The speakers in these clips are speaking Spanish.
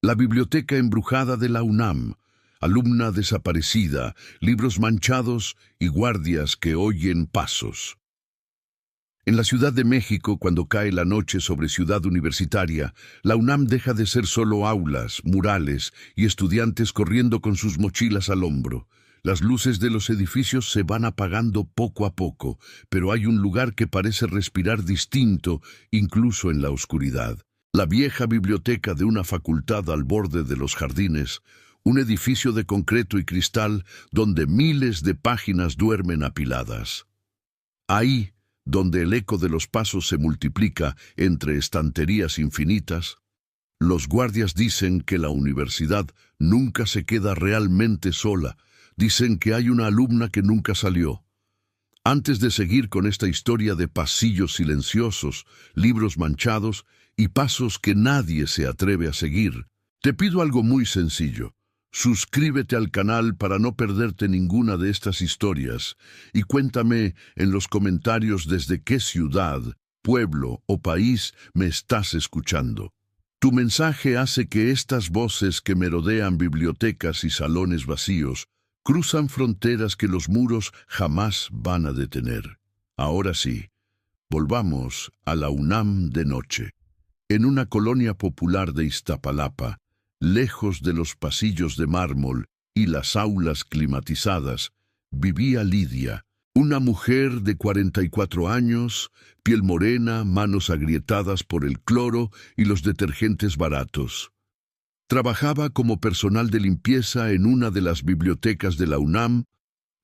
La biblioteca embrujada de la UNAM, alumna desaparecida, libros manchados y guardias que oyen pasos. En la Ciudad de México, cuando cae la noche sobre Ciudad Universitaria, la UNAM deja de ser solo aulas, murales y estudiantes corriendo con sus mochilas al hombro. Las luces de los edificios se van apagando poco a poco, pero hay un lugar que parece respirar distinto, incluso en la oscuridad. La vieja biblioteca de una facultad al borde de los jardines, un edificio de concreto y cristal donde miles de páginas duermen apiladas. Ahí, donde el eco de los pasos se multiplica entre estanterías infinitas, los guardias dicen que la universidad nunca se queda realmente sola. Dicen que hay una alumna que nunca salió. Antes de seguir con esta historia de pasillos silenciosos, libros manchados y pasos que nadie se atreve a seguir, te pido algo muy sencillo. Suscríbete al canal para no perderte ninguna de estas historias y cuéntame en los comentarios desde qué ciudad, pueblo o país me estás escuchando. Tu mensaje hace que estas voces que merodean bibliotecas y salones vacíos cruzan fronteras que los muros jamás van a detener. Ahora sí, volvamos a la UNAM de noche. En una colonia popular de Iztapalapa, lejos de los pasillos de mármol y las aulas climatizadas, vivía Lidia, una mujer de 44 años, piel morena, manos agrietadas por el cloro y los detergentes baratos. Trabajaba como personal de limpieza en una de las bibliotecas de la UNAM,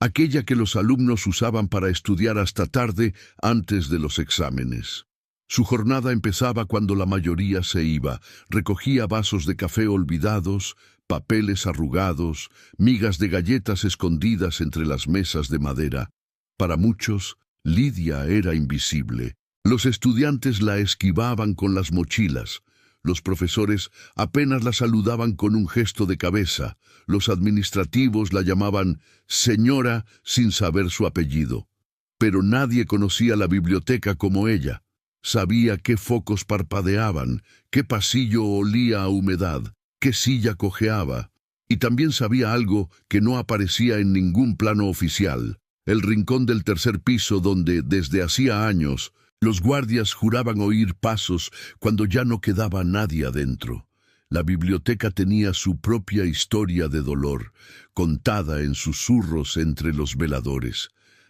aquella que los alumnos usaban para estudiar hasta tarde antes de los exámenes. Su jornada empezaba cuando la mayoría se iba, recogía vasos de café olvidados, papeles arrugados, migas de galletas escondidas entre las mesas de madera. Para muchos, Lidia era invisible. Los estudiantes la esquivaban con las mochilas. Los profesores apenas la saludaban con un gesto de cabeza. Los administrativos la llamaban señora sin saber su apellido. Pero nadie conocía la biblioteca como ella. Sabía qué focos parpadeaban, qué pasillo olía a humedad, qué silla cojeaba. Y también sabía algo que no aparecía en ningún plano oficial: el rincón del tercer piso donde, desde hacía años, los guardias juraban oír pasos cuando ya no quedaba nadie adentro. La biblioteca tenía su propia historia de dolor, contada en susurros entre los veladores.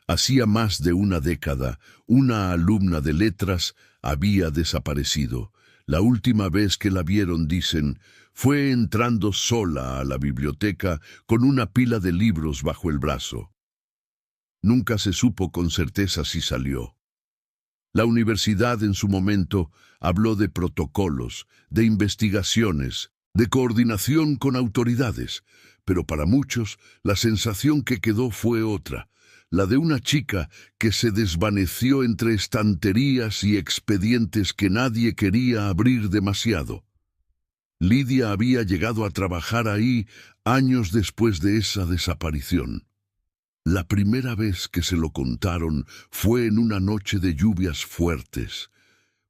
Hacía más de una década, una alumna de letras había desaparecido. La última vez que la vieron, dicen, fue entrando sola a la biblioteca con una pila de libros bajo el brazo. Nunca se supo con certeza si salió. La universidad en su momento habló de protocolos, de investigaciones, de coordinación con autoridades, pero para muchos la sensación que quedó fue otra, la de una chica que se desvaneció entre estanterías y expedientes que nadie quería abrir demasiado. Lidia había llegado a trabajar ahí años después de esa desaparición. La primera vez que se lo contaron fue en una noche de lluvias fuertes,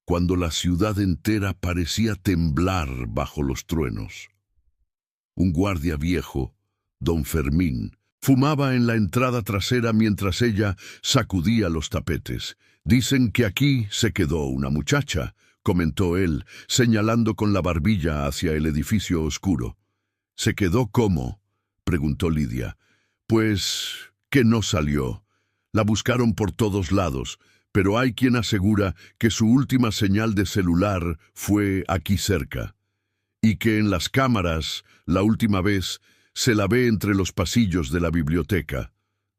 cuando la ciudad entera parecía temblar bajo los truenos. Un guardia viejo, don Fermín, fumaba en la entrada trasera mientras ella sacudía los tapetes. «Dicen que aquí se quedó una muchacha», comentó él, señalando con la barbilla hacia el edificio oscuro. «¿Se quedó cómo?», preguntó Lidia. «Pues que no salió. La buscaron por todos lados, pero hay quien asegura que su última señal de celular fue aquí cerca, y que en las cámaras, la última vez, se la ve entre los pasillos de la biblioteca.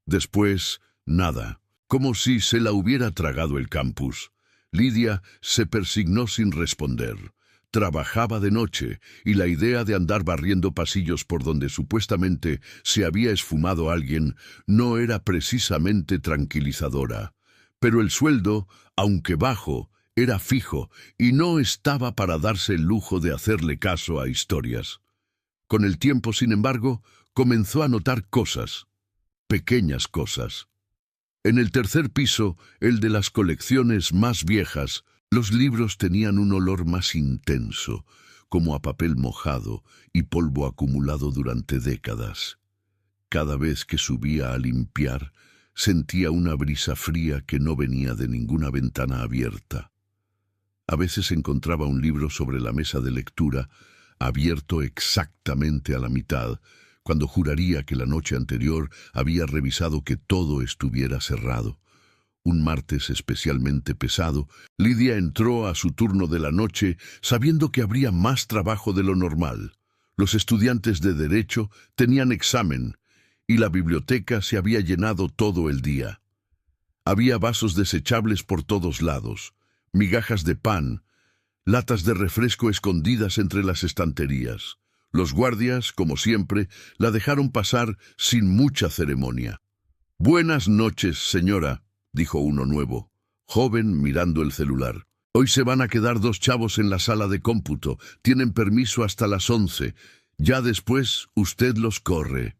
Después, nada, como si se la hubiera tragado el campus». Lidia se persignó sin responder. Trabajaba de noche, y la idea de andar barriendo pasillos por donde supuestamente se había esfumado alguien no era precisamente tranquilizadora. Pero el sueldo, aunque bajo, era fijo y no estaba para darse el lujo de hacerle caso a historias. Con el tiempo, sin embargo, comenzó a notar cosas, pequeñas cosas. En el tercer piso, el de las colecciones más viejas, los libros tenían un olor más intenso, como a papel mojado y polvo acumulado durante décadas. Cada vez que subía a limpiar, sentía una brisa fría que no venía de ninguna ventana abierta. A veces encontraba un libro sobre la mesa de lectura, abierto exactamente a la mitad, cuando juraría que la noche anterior había revisado que todo estuviera cerrado. Un martes especialmente pesado, Lidia entró a su turno de la noche sabiendo que habría más trabajo de lo normal. Los estudiantes de Derecho tenían examen y la biblioteca se había llenado todo el día. Había vasos desechables por todos lados, migajas de pan, latas de refresco escondidas entre las estanterías. Los guardias, como siempre, la dejaron pasar sin mucha ceremonia. «Buenas noches, señora», dijo uno nuevo, joven mirando el celular. «Hoy se van a quedar 2 chavos en la sala de cómputo. Tienen permiso hasta las 11. Ya después usted los corre».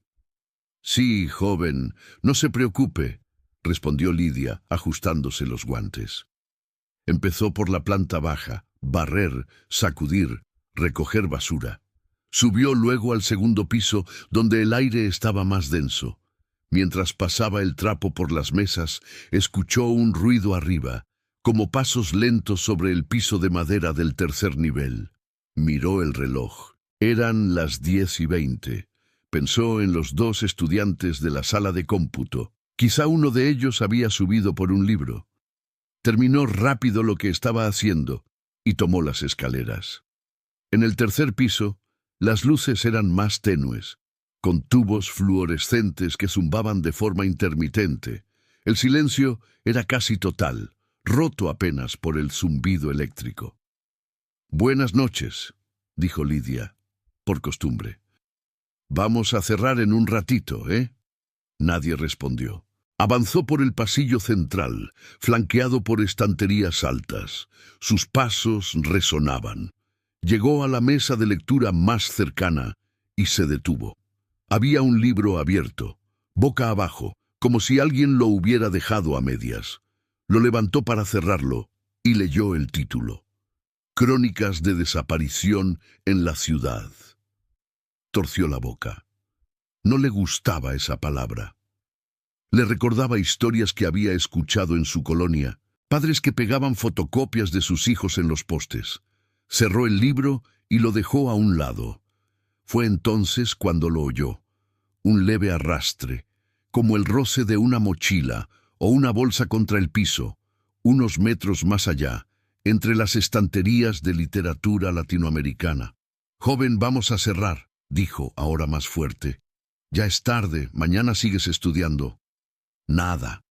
«Sí, joven, no se preocupe», respondió Lidia, ajustándose los guantes. Empezó por la planta baja, barrer, sacudir, recoger basura. Subió luego al segundo piso, donde el aire estaba más denso. Mientras pasaba el trapo por las mesas, escuchó un ruido arriba, como pasos lentos sobre el piso de madera del tercer nivel. Miró el reloj. Eran las 10:20. Pensó en los 2 estudiantes de la sala de cómputo. Quizá uno de ellos había subido por un libro. Terminó rápido lo que estaba haciendo y tomó las escaleras. En el tercer piso, las luces eran más tenues, con tubos fluorescentes que zumbaban de forma intermitente. El silencio era casi total, roto apenas por el zumbido eléctrico. «Buenas noches», dijo Lidia, por costumbre. «Vamos a cerrar en un ratito, ¿eh?» Nadie respondió. Avanzó por el pasillo central, flanqueado por estanterías altas. Sus pasos resonaban. Llegó a la mesa de lectura más cercana y se detuvo. Había un libro abierto, boca abajo, como si alguien lo hubiera dejado a medias. Lo levantó para cerrarlo y leyó el título: «Crónicas de desaparición en la ciudad». Torció la boca. No le gustaba esa palabra. Le recordaba historias que había escuchado en su colonia, padres que pegaban fotocopias de sus hijos en los postes. Cerró el libro y lo dejó a un lado. Fue entonces cuando lo oyó. Un leve arrastre, como el roce de una mochila o una bolsa contra el piso, unos metros más allá, entre las estanterías de literatura latinoamericana. «Joven, vamos a cerrar», dijo, ahora más fuerte. «Ya es tarde, mañana sigues estudiando». Nada.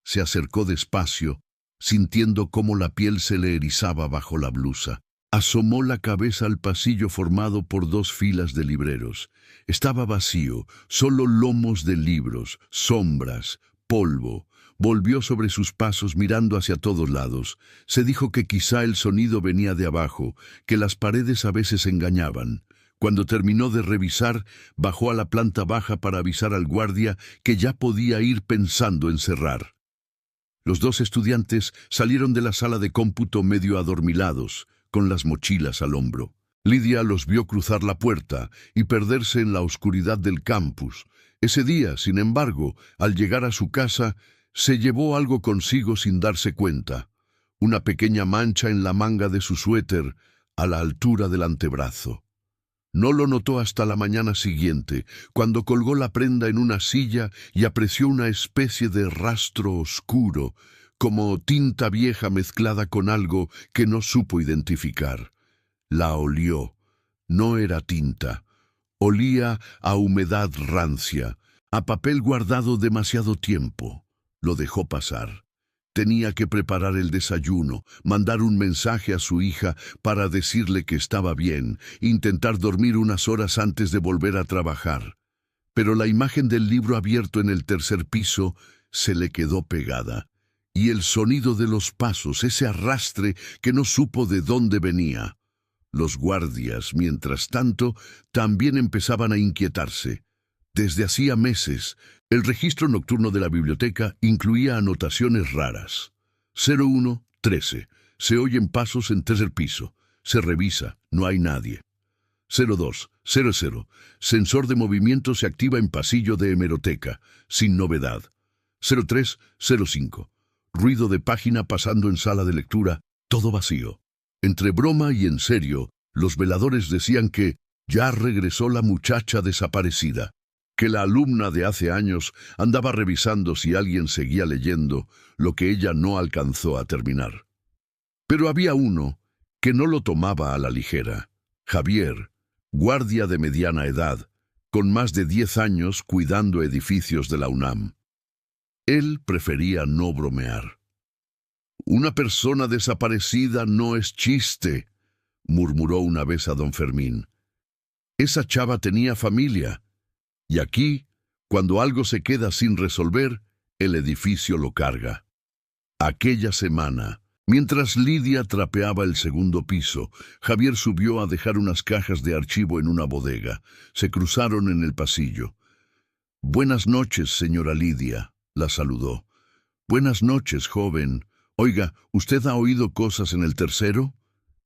Se acercó despacio, sintiendo cómo la piel se le erizaba bajo la blusa. Asomó la cabeza al pasillo formado por 2 filas de libreros. Estaba vacío, solo lomos de libros, sombras, polvo. Volvió sobre sus pasos mirando hacia todos lados. Se dijo que quizá el sonido venía de abajo, que las paredes a veces engañaban. Cuando terminó de revisar, bajó a la planta baja para avisar al guardia que ya podía ir pensando en cerrar. Los 2 estudiantes salieron de la sala de cómputo medio adormilados, con las mochilas al hombro. Lidia los vio cruzar la puerta y perderse en la oscuridad del campus. Ese día, sin embargo, al llegar a su casa, se llevó algo consigo sin darse cuenta. Una pequeña mancha en la manga de su suéter, a la altura del antebrazo. No lo notó hasta la mañana siguiente, cuando colgó la prenda en una silla y apreció una especie de rastro oscuro, como tinta vieja mezclada con algo que no supo identificar. La olió. No era tinta. Olía a humedad rancia, a papel guardado demasiado tiempo. Lo dejó pasar. Tenía que preparar el desayuno, mandar un mensaje a su hija para decirle que estaba bien, intentar dormir unas horas antes de volver a trabajar. Pero la imagen del libro abierto en el tercer piso se le quedó pegada. Y el sonido de los pasos, ese arrastre que no supo de dónde venía. Los guardias, mientras tanto, también empezaban a inquietarse. Desde hacía meses, el registro nocturno de la biblioteca incluía anotaciones raras. 01:13. Se oyen pasos en tercer piso. Se revisa, no hay nadie. 0200. Sensor de movimiento se activa en pasillo de hemeroteca, sin novedad. 0305. Ruido de página pasando en sala de lectura, todo vacío. Entre broma y en serio, los veladores decían que ya regresó la muchacha desaparecida, que la alumna de hace años andaba revisando si alguien seguía leyendo lo que ella no alcanzó a terminar. Pero había uno que no lo tomaba a la ligera. Javier, guardia de mediana edad, con más de 10 años cuidando edificios de la UNAM. Él prefería no bromear. «Una persona desaparecida no es chiste», murmuró una vez a don Fermín. «Esa chava tenía familia, y aquí, cuando algo se queda sin resolver, el edificio lo carga». Aquella semana, mientras Lidia trapeaba el segundo piso, Javier subió a dejar unas cajas de archivo en una bodega. Se cruzaron en el pasillo. «Buenas noches, señora Lidia», la saludó. «Buenas noches, joven. Oiga, ¿usted ha oído cosas en el tercero?»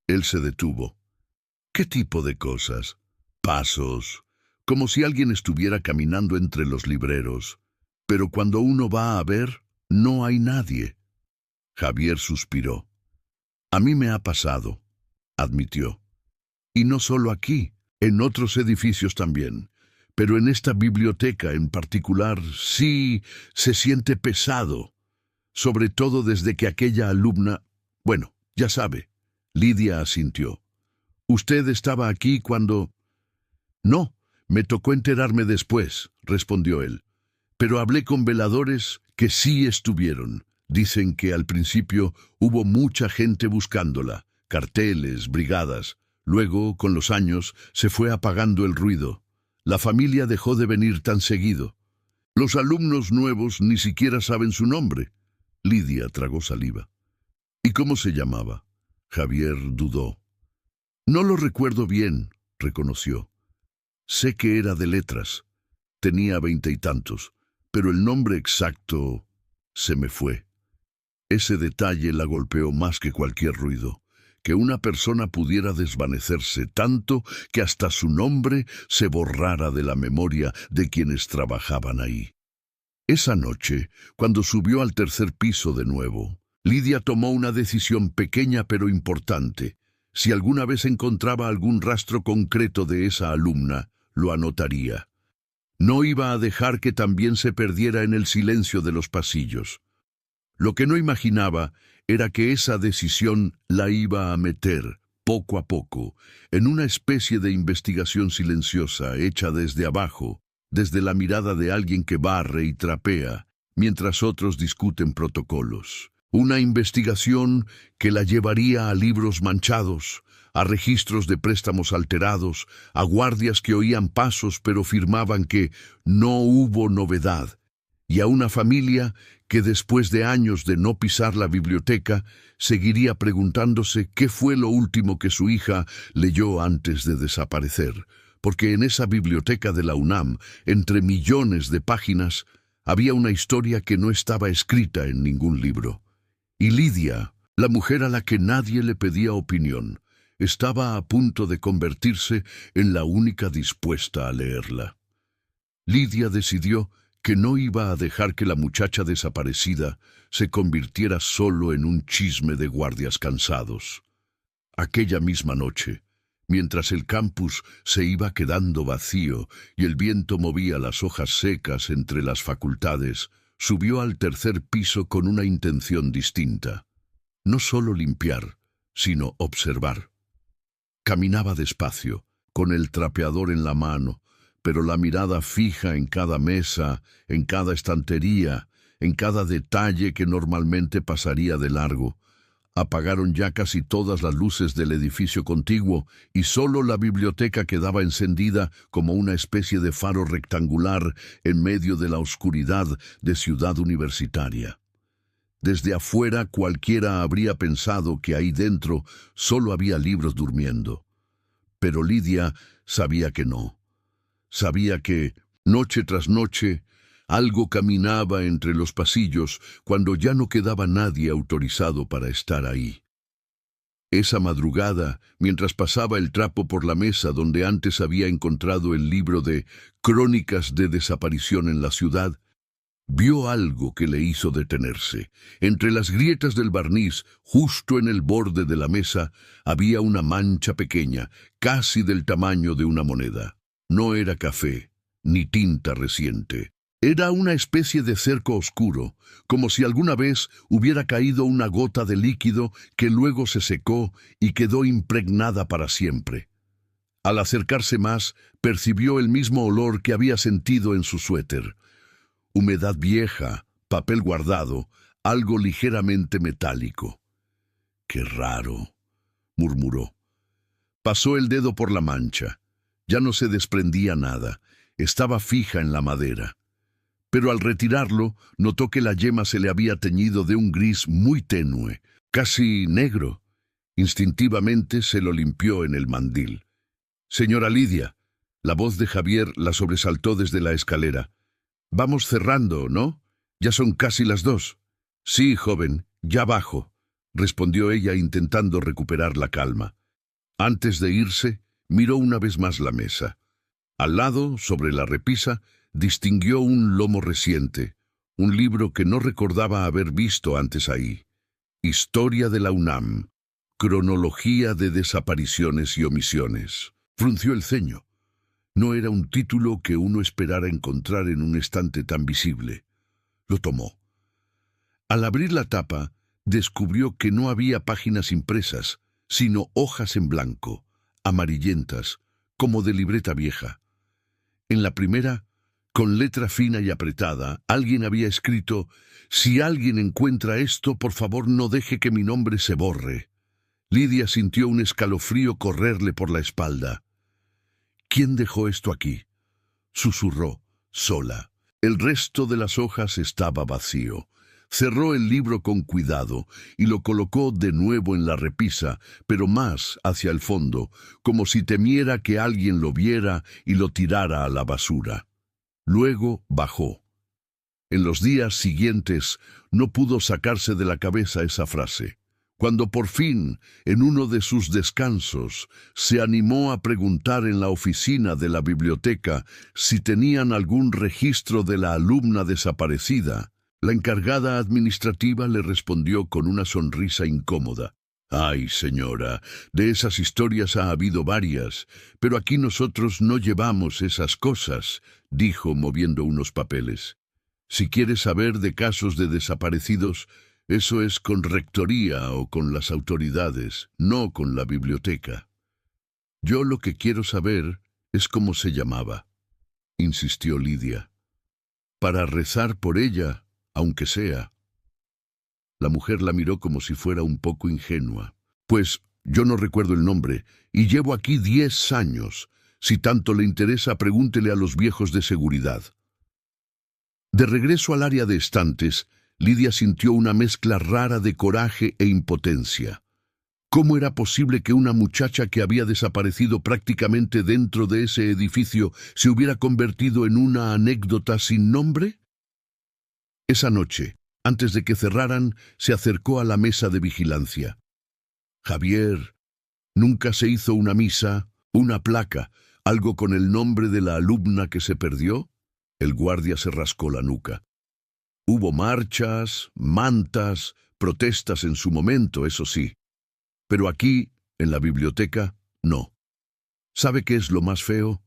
Él se detuvo. «¿Qué tipo de cosas?» «Pasos, como si alguien estuviera caminando entre los libreros. Pero cuando uno va a ver, no hay nadie». Javier suspiró. «A mí me ha pasado», admitió. «Y no solo aquí, en otros edificios también. Pero en esta biblioteca en particular sí se siente pesado. Sobre todo desde que aquella alumna... Bueno, ya sabe». Lidia asintió. «¿Usted estaba aquí cuando...?» «No, me tocó enterarme después», respondió él. «Pero hablé con veladores que sí estuvieron. Dicen que al principio hubo mucha gente buscándola, carteles, brigadas. Luego, con los años, se fue apagando el ruido. La familia dejó de venir tan seguido. Los alumnos nuevos ni siquiera saben su nombre». Lidia tragó saliva. «¿Y cómo se llamaba?» Javier dudó. «No lo recuerdo bien», reconoció. «Sé que era de letras. Tenía 20 y tantos, pero el nombre exacto se me fue». Ese detalle la golpeó más que cualquier ruido. Que una persona pudiera desvanecerse tanto que hasta su nombre se borrara de la memoria de quienes trabajaban ahí. Esa noche, cuando subió al tercer piso de nuevo, Lidia tomó una decisión pequeña pero importante. Si alguna vez encontraba algún rastro concreto de esa alumna, lo anotaría. No iba a dejar que también se perdiera en el silencio de los pasillos. Lo que no imaginaba era que esa decisión la iba a meter, poco a poco, en una especie de investigación silenciosa hecha desde abajo, desde la mirada de alguien que barre y trapea, mientras otros discuten protocolos. Una investigación que la llevaría a libros manchados, a registros de préstamos alterados, a guardias que oían pasos pero firmaban que no hubo novedad, y a una familia que después de años de no pisar la biblioteca, seguiría preguntándose qué fue lo último que su hija leyó antes de desaparecer, porque en esa biblioteca de la UNAM, entre millones de páginas, había una historia que no estaba escrita en ningún libro. Y Lidia, la mujer a la que nadie le pedía opinión, estaba a punto de convertirse en la única dispuesta a leerla. Lidia decidió que no iba a dejar que la muchacha desaparecida se convirtiera solo en un chisme de guardias cansados. Aquella misma noche, mientras el campus se iba quedando vacío y el viento movía las hojas secas entre las facultades, subió al tercer piso con una intención distinta. No solo limpiar, sino observar. Caminaba despacio, con el trapeador en la mano, pero la mirada fija en cada mesa, en cada estantería, en cada detalle que normalmente pasaría de largo. Apagaron ya casi todas las luces del edificio contiguo y solo la biblioteca quedaba encendida como una especie de faro rectangular en medio de la oscuridad de Ciudad Universitaria. Desde afuera cualquiera habría pensado que ahí dentro solo había libros durmiendo. Pero Lidia sabía que no. Sabía que, noche tras noche, algo caminaba entre los pasillos cuando ya no quedaba nadie autorizado para estar ahí. Esa madrugada, mientras pasaba el trapo por la mesa donde antes había encontrado el libro de Crónicas de desaparición en la ciudad, vio algo que le hizo detenerse. Entre las grietas del barniz, justo en el borde de la mesa, había una mancha pequeña, casi del tamaño de una moneda. No era café, ni tinta reciente. Era una especie de cerco oscuro, como si alguna vez hubiera caído una gota de líquido que luego se secó y quedó impregnada para siempre. Al acercarse más, percibió el mismo olor que había sentido en su suéter. Humedad vieja, papel guardado, algo ligeramente metálico. «Qué raro», murmuró. Pasó el dedo por la mancha. Ya no se desprendía nada. Estaba fija en la madera. Pero al retirarlo, notó que la yema se le había teñido de un gris muy tenue, casi negro. Instintivamente se lo limpió en el mandil. «Señora Lidia», la voz de Javier la sobresaltó desde la escalera. «Vamos cerrando, ¿no? Ya son casi las 2». «Sí, joven, ya bajo», respondió ella intentando recuperar la calma. Antes de irse, miró una vez más la mesa. Al lado, sobre la repisa, distinguió un lomo reciente, un libro que no recordaba haber visto antes ahí. Historia de la UNAM, cronología de desapariciones y omisiones. Frunció el ceño. No era un título que uno esperara encontrar en un estante tan visible. Lo tomó. Al abrir la tapa, descubrió que no había páginas impresas, sino hojas en blanco, amarillentas, como de libreta vieja. En la primera, con letra fina y apretada, alguien había escrito: «Si alguien encuentra esto, por favor no deje que mi nombre se borre». Lidia sintió un escalofrío correrle por la espalda. «¿Quién dejó esto aquí?», susurró, sola. El resto de las hojas estaba vacío. Cerró el libro con cuidado y lo colocó de nuevo en la repisa, pero más hacia el fondo, como si temiera que alguien lo viera y lo tirara a la basura. Luego bajó. En los días siguientes no pudo sacarse de la cabeza esa frase. Cuando por fin, en uno de sus descansos, se animó a preguntar en la oficina de la biblioteca si tenían algún registro de la alumna desaparecida, la encargada administrativa le respondió con una sonrisa incómoda. «Ay, señora, de esas historias ha habido varias, pero aquí nosotros no llevamos esas cosas», dijo moviendo unos papeles. «Si quiere saber de casos de desaparecidos, eso es con rectoría o con las autoridades, no con la biblioteca». «Yo lo que quiero saber es cómo se llamaba», insistió Lidia. «Para rezar por ella, aunque sea». La mujer la miró como si fuera un poco ingenua. «Pues yo no recuerdo el nombre, y llevo aquí 10 años. Si tanto le interesa, pregúntele a los viejos de seguridad». De regreso al área de estantes, Lidia sintió una mezcla rara de coraje e impotencia. ¿Cómo era posible que una muchacha que había desaparecido prácticamente dentro de ese edificio se hubiera convertido en una anécdota sin nombre? Esa noche, antes de que cerraran, se acercó a la mesa de vigilancia. «Javier, ¿nunca se hizo una misa, una placa, algo con el nombre de la alumna que se perdió?» El guardia se rascó la nuca. «Hubo marchas, mantas, protestas en su momento, eso sí. Pero aquí, en la biblioteca, no. ¿Sabe qué es lo más feo?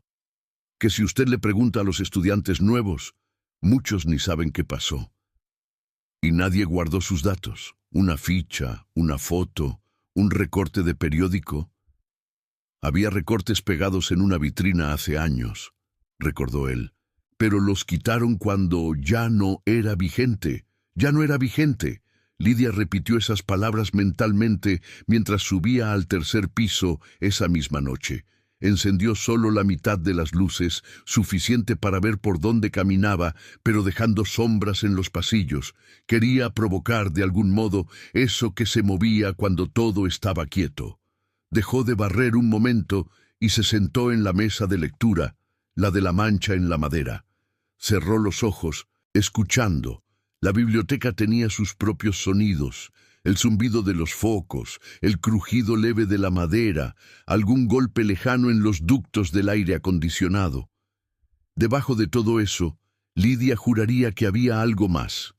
Que si usted le pregunta a los estudiantes nuevos, muchos ni saben qué pasó. Y nadie guardó sus datos, una ficha, una foto, un recorte de periódico. Había recortes pegados en una vitrina hace años», recordó él. «Pero los quitaron cuando ya no era vigente. Ya no era vigente». Lidia repitió esas palabras mentalmente mientras subía al tercer piso esa misma noche. Encendió solo la mitad de las luces, suficiente para ver por dónde caminaba, pero dejando sombras en los pasillos. Quería provocar de algún modo eso que se movía cuando todo estaba quieto. Dejó de barrer un momento y se sentó en la mesa de lectura, la de la mancha en la madera. Cerró los ojos, escuchando. La biblioteca tenía sus propios sonidos, El zumbido de los focos, el crujido leve de la madera, algún golpe lejano en los ductos del aire acondicionado. Debajo de todo eso, Lidia juraría que había algo más.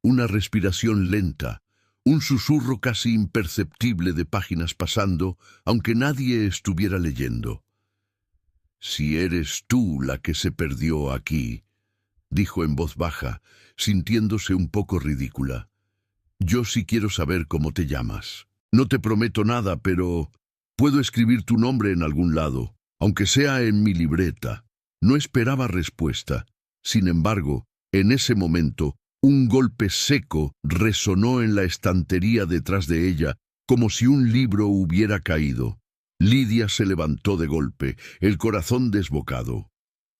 Una respiración lenta, un susurro casi imperceptible de páginas pasando, aunque nadie estuviera leyendo. «Si eres tú la que se perdió aquí», dijo en voz baja, sintiéndose un poco ridícula. «Yo sí quiero saber cómo te llamas. No te prometo nada, pero puedo escribir tu nombre en algún lado, aunque sea en mi libreta». No esperaba respuesta. Sin embargo, en ese momento, un golpe seco resonó en la estantería detrás de ella, como si un libro hubiera caído. Lidia se levantó de golpe, el corazón desbocado.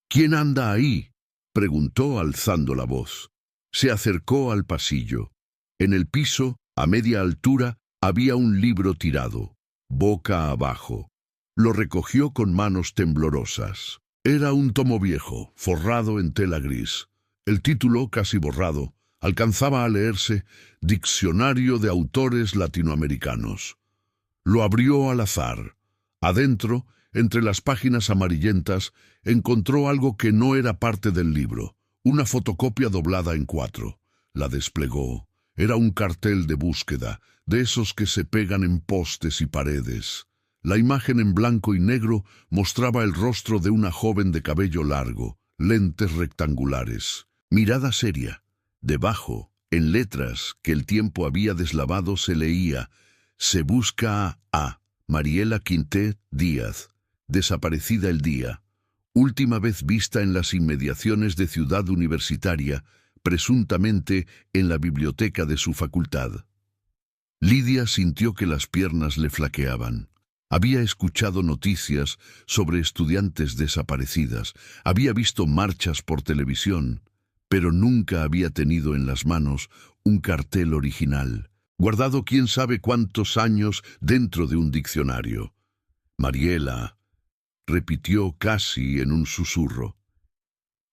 «¿Quién anda ahí?», preguntó alzando la voz. Se acercó al pasillo. En el piso, a media altura, había un libro tirado, boca abajo. Lo recogió con manos temblorosas. Era un tomo viejo, forrado en tela gris. El título, casi borrado, alcanzaba a leerse «Diccionario de Autores Latinoamericanos». Lo abrió al azar. Adentro, entre las páginas amarillentas, encontró algo que no era parte del libro, una fotocopia doblada en 4. La desplegó. Era un cartel de búsqueda, de esos que se pegan en postes y paredes. La imagen en blanco y negro mostraba el rostro de una joven de cabello largo, lentes rectangulares, mirada seria. Debajo, en letras que el tiempo había deslavado, se leía: «Se busca a Mariela Quintet Díaz, desaparecida el día. Última vez vista en las inmediaciones de Ciudad Universitaria, presuntamente en la biblioteca de su facultad». Lidia sintió que las piernas le flaqueaban. Había escuchado noticias sobre estudiantes desaparecidas, había visto marchas por televisión, pero nunca había tenido en las manos un cartel original, guardado quién sabe cuántos años dentro de un diccionario. «Mariela», repitió casi en un susurro.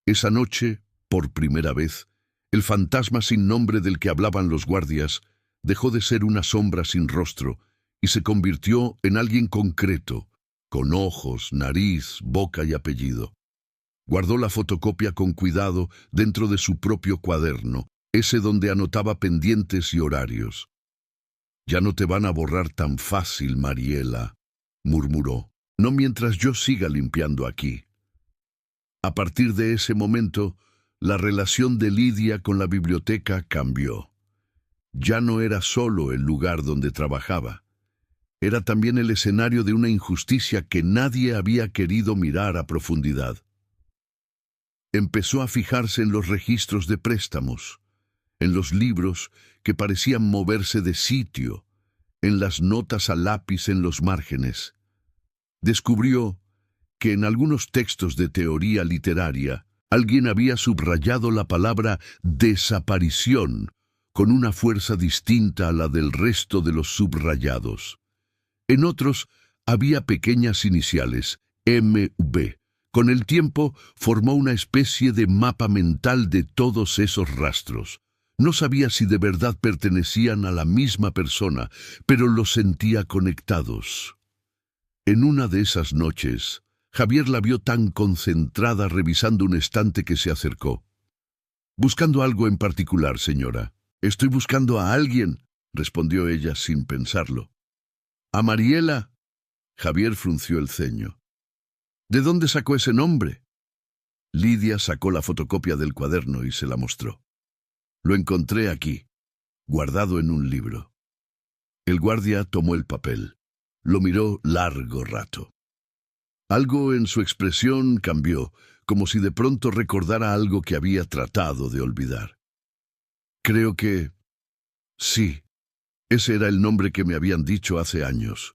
Esa noche, por primera vez, el fantasma sin nombre del que hablaban los guardias dejó de ser una sombra sin rostro y se convirtió en alguien concreto, con ojos, nariz, boca y apellido. Guardó la fotocopia con cuidado dentro de su propio cuaderno, ese donde anotaba pendientes y horarios. «Ya no te van a borrar tan fácil, Mariela», murmuró. «No mientras yo siga limpiando aquí». A partir de ese momento, la relación de Lidia con la biblioteca cambió. Ya no era solo el lugar donde trabajaba. Era también el escenario de una injusticia que nadie había querido mirar a profundidad. Empezó a fijarse en los registros de préstamos, en los libros que parecían moverse de sitio, en las notas a lápiz en los márgenes. Descubrió que en algunos textos de teoría literaria alguien había subrayado la palabra desaparición con una fuerza distinta a la del resto de los subrayados. En otros había pequeñas iniciales, MV. Con el tiempo formó una especie de mapa mental de todos esos rastros. No sabía si de verdad pertenecían a la misma persona, pero los sentía conectados. En una de esas noches, Javier la vio tan concentrada revisando un estante que se acercó. «¿Buscando algo en particular, señora?» «Estoy buscando a alguien», respondió ella sin pensarlo. «¿A Mariela?» Javier frunció el ceño. «¿De dónde sacó ese nombre?» Lidia sacó la fotocopia del cuaderno y se la mostró. «Lo encontré aquí, guardado en un libro». El guardia tomó el papel. Lo miró largo rato. Algo en su expresión cambió, como si de pronto recordara algo que había tratado de olvidar. «Creo que... sí, ese era el nombre que me habían dicho hace años»,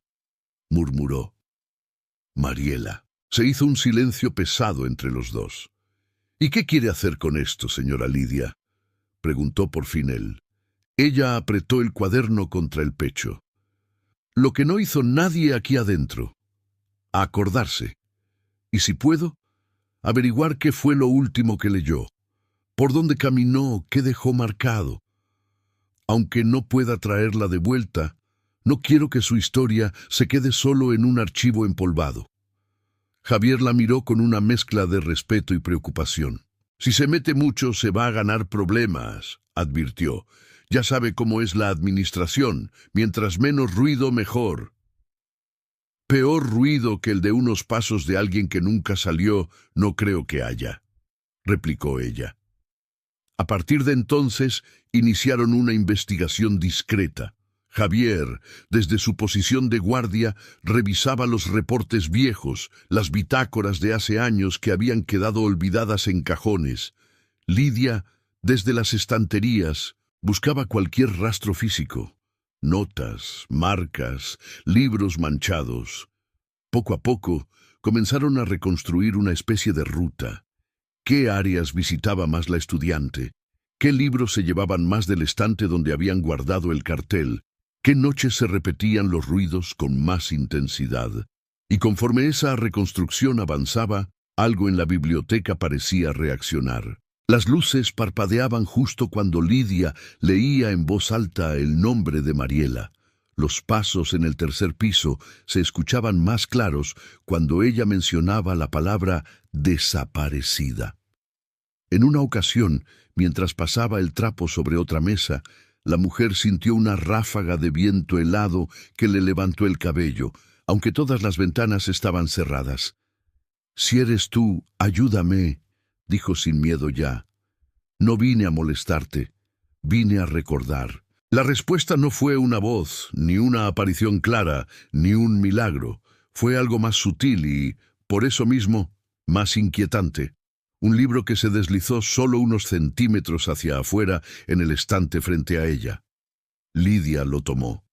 murmuró. «Mariela». Se hizo un silencio pesado entre los dos. «¿Y qué quiere hacer con esto, señora Lidia?», preguntó por fin él. Ella apretó el cuaderno contra el pecho. «Lo que no hizo nadie aquí adentro. Acordarse. Y si puedo, averiguar qué fue lo último que leyó, por dónde caminó, qué dejó marcado. Aunque no pueda traerla de vuelta, no quiero que su historia se quede solo en un archivo empolvado. Javier la miró con una mezcla de respeto y preocupación. Si se mete mucho, se va a ganar problemas, advirtió. Ya sabe cómo es la administración. Mientras menos ruido, mejor. Peor ruido que el de unos pasos de alguien que nunca salió, no creo que haya, replicó ella. A partir de entonces, iniciaron una investigación discreta. Javier, desde su posición de guardia, revisaba los reportes viejos, las bitácoras de hace años que habían quedado olvidadas en cajones. Lidia, desde las estanterías, buscaba cualquier rastro físico. Notas, marcas, libros manchados. Poco a poco, comenzaron a reconstruir una especie de ruta. ¿Qué áreas visitaba más la estudiante? ¿Qué libros se llevaban más del estante donde habían guardado el cartel? ¿Qué noches se repetían los ruidos con más intensidad? Y conforme esa reconstrucción avanzaba, algo en la biblioteca parecía reaccionar. Las luces parpadeaban justo cuando Lidia leía en voz alta el nombre de Mariela. Los pasos en el tercer piso se escuchaban más claros cuando ella mencionaba la palabra desaparecida. En una ocasión, mientras pasaba el trapo sobre otra mesa, la mujer sintió una ráfaga de viento helado que le levantó el cabello, aunque todas las ventanas estaban cerradas. «Si eres tú, ayúdame», dijo sin miedo ya. «No vine a molestarte, vine a recordar». La respuesta no fue una voz, ni una aparición clara, ni un milagro. Fue algo más sutil y, por eso mismo, más inquietante. Un libro que se deslizó solo unos centímetros hacia afuera en el estante frente a ella. Lidia lo tomó.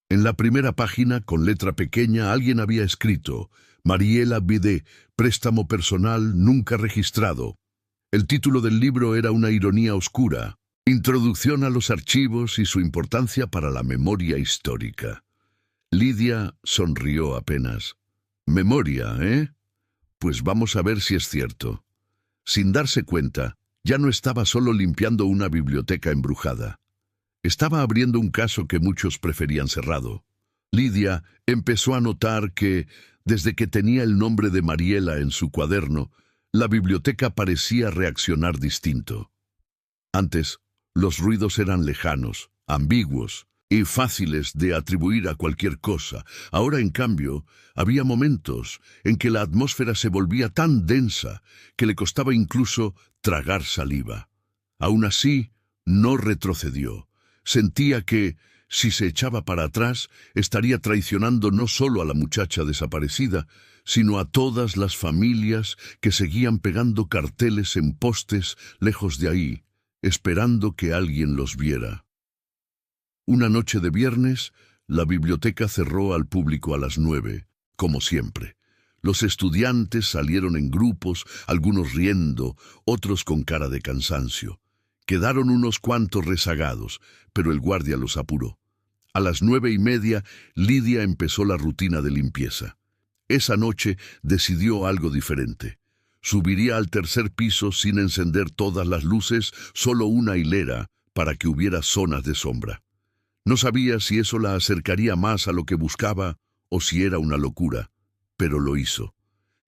En la primera página, con letra pequeña, alguien había escrito: Mariela Bidé, préstamo personal nunca registrado. El título del libro era una ironía oscura: Introducción a los archivos y su importancia para la memoria histórica. Lidia sonrió apenas. «Memoria, ¿eh? Pues vamos a ver si es cierto». Sin darse cuenta, ya no estaba solo limpiando una biblioteca embrujada. Estaba abriendo un caso que muchos preferían cerrado. Lidia empezó a notar que, desde que tenía el nombre de Mariela en su cuaderno, la biblioteca parecía reaccionar distinto. Antes, los ruidos eran lejanos, ambiguos y fáciles de atribuir a cualquier cosa. Ahora, en cambio, había momentos en que la atmósfera se volvía tan densa que le costaba incluso tragar saliva. Aún así, no retrocedió. Sentía que, si se echaba para atrás, estaría traicionando no solo a la muchacha desaparecida, sino a todas las familias que seguían pegando carteles en postes lejos de ahí, esperando que alguien los viera. Una noche de viernes, la biblioteca cerró al público a las 9, como siempre. Los estudiantes salieron en grupos, algunos riendo, otros con cara de cansancio. Quedaron unos cuantos rezagados, pero el guardia los apuró. A las 9:30, Lidia empezó la rutina de limpieza. Esa noche decidió algo diferente. Subiría al tercer piso sin encender todas las luces, solo una hilera, para que hubiera zonas de sombra. No sabía si eso la acercaría más a lo que buscaba o si era una locura, pero lo hizo.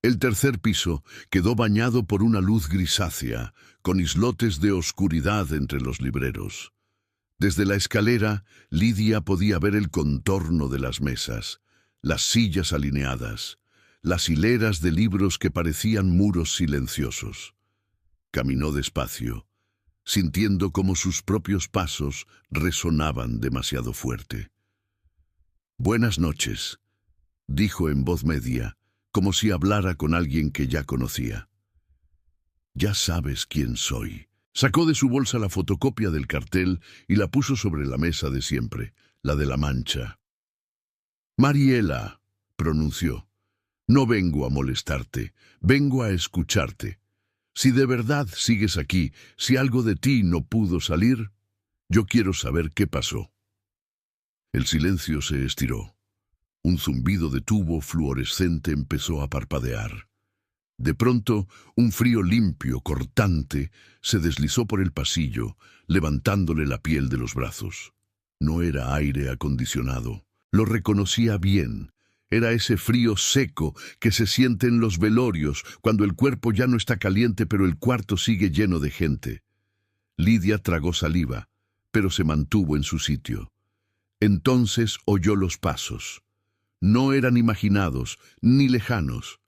El tercer piso quedó bañado por una luz grisácea, con islotes de oscuridad entre los libreros. Desde la escalera, Lidia podía ver el contorno de las mesas, las sillas alineadas, las hileras de libros que parecían muros silenciosos. Caminó despacio, sintiendo como sus propios pasos resonaban demasiado fuerte. «Buenas noches», dijo en voz media, como si hablara con alguien que ya conocía. «Ya sabes quién soy». Sacó de su bolsa la fotocopia del cartel y la puso sobre la mesa de siempre, la de la mancha. «Mariela», pronunció, «no vengo a molestarte, vengo a escucharte. Si de verdad sigues aquí, si algo de ti no pudo salir, yo quiero saber qué pasó». El silencio se estiró. Un zumbido de tubo fluorescente empezó a parpadear. De pronto, un frío limpio, cortante, se deslizó por el pasillo, levantándole la piel de los brazos. No era aire acondicionado. Lo reconocía bien. Era ese frío seco que se siente en los velorios cuando el cuerpo ya no está caliente pero el cuarto sigue lleno de gente. Lidia tragó saliva, pero se mantuvo en su sitio. Entonces oyó los pasos. No eran imaginados ni lejanos.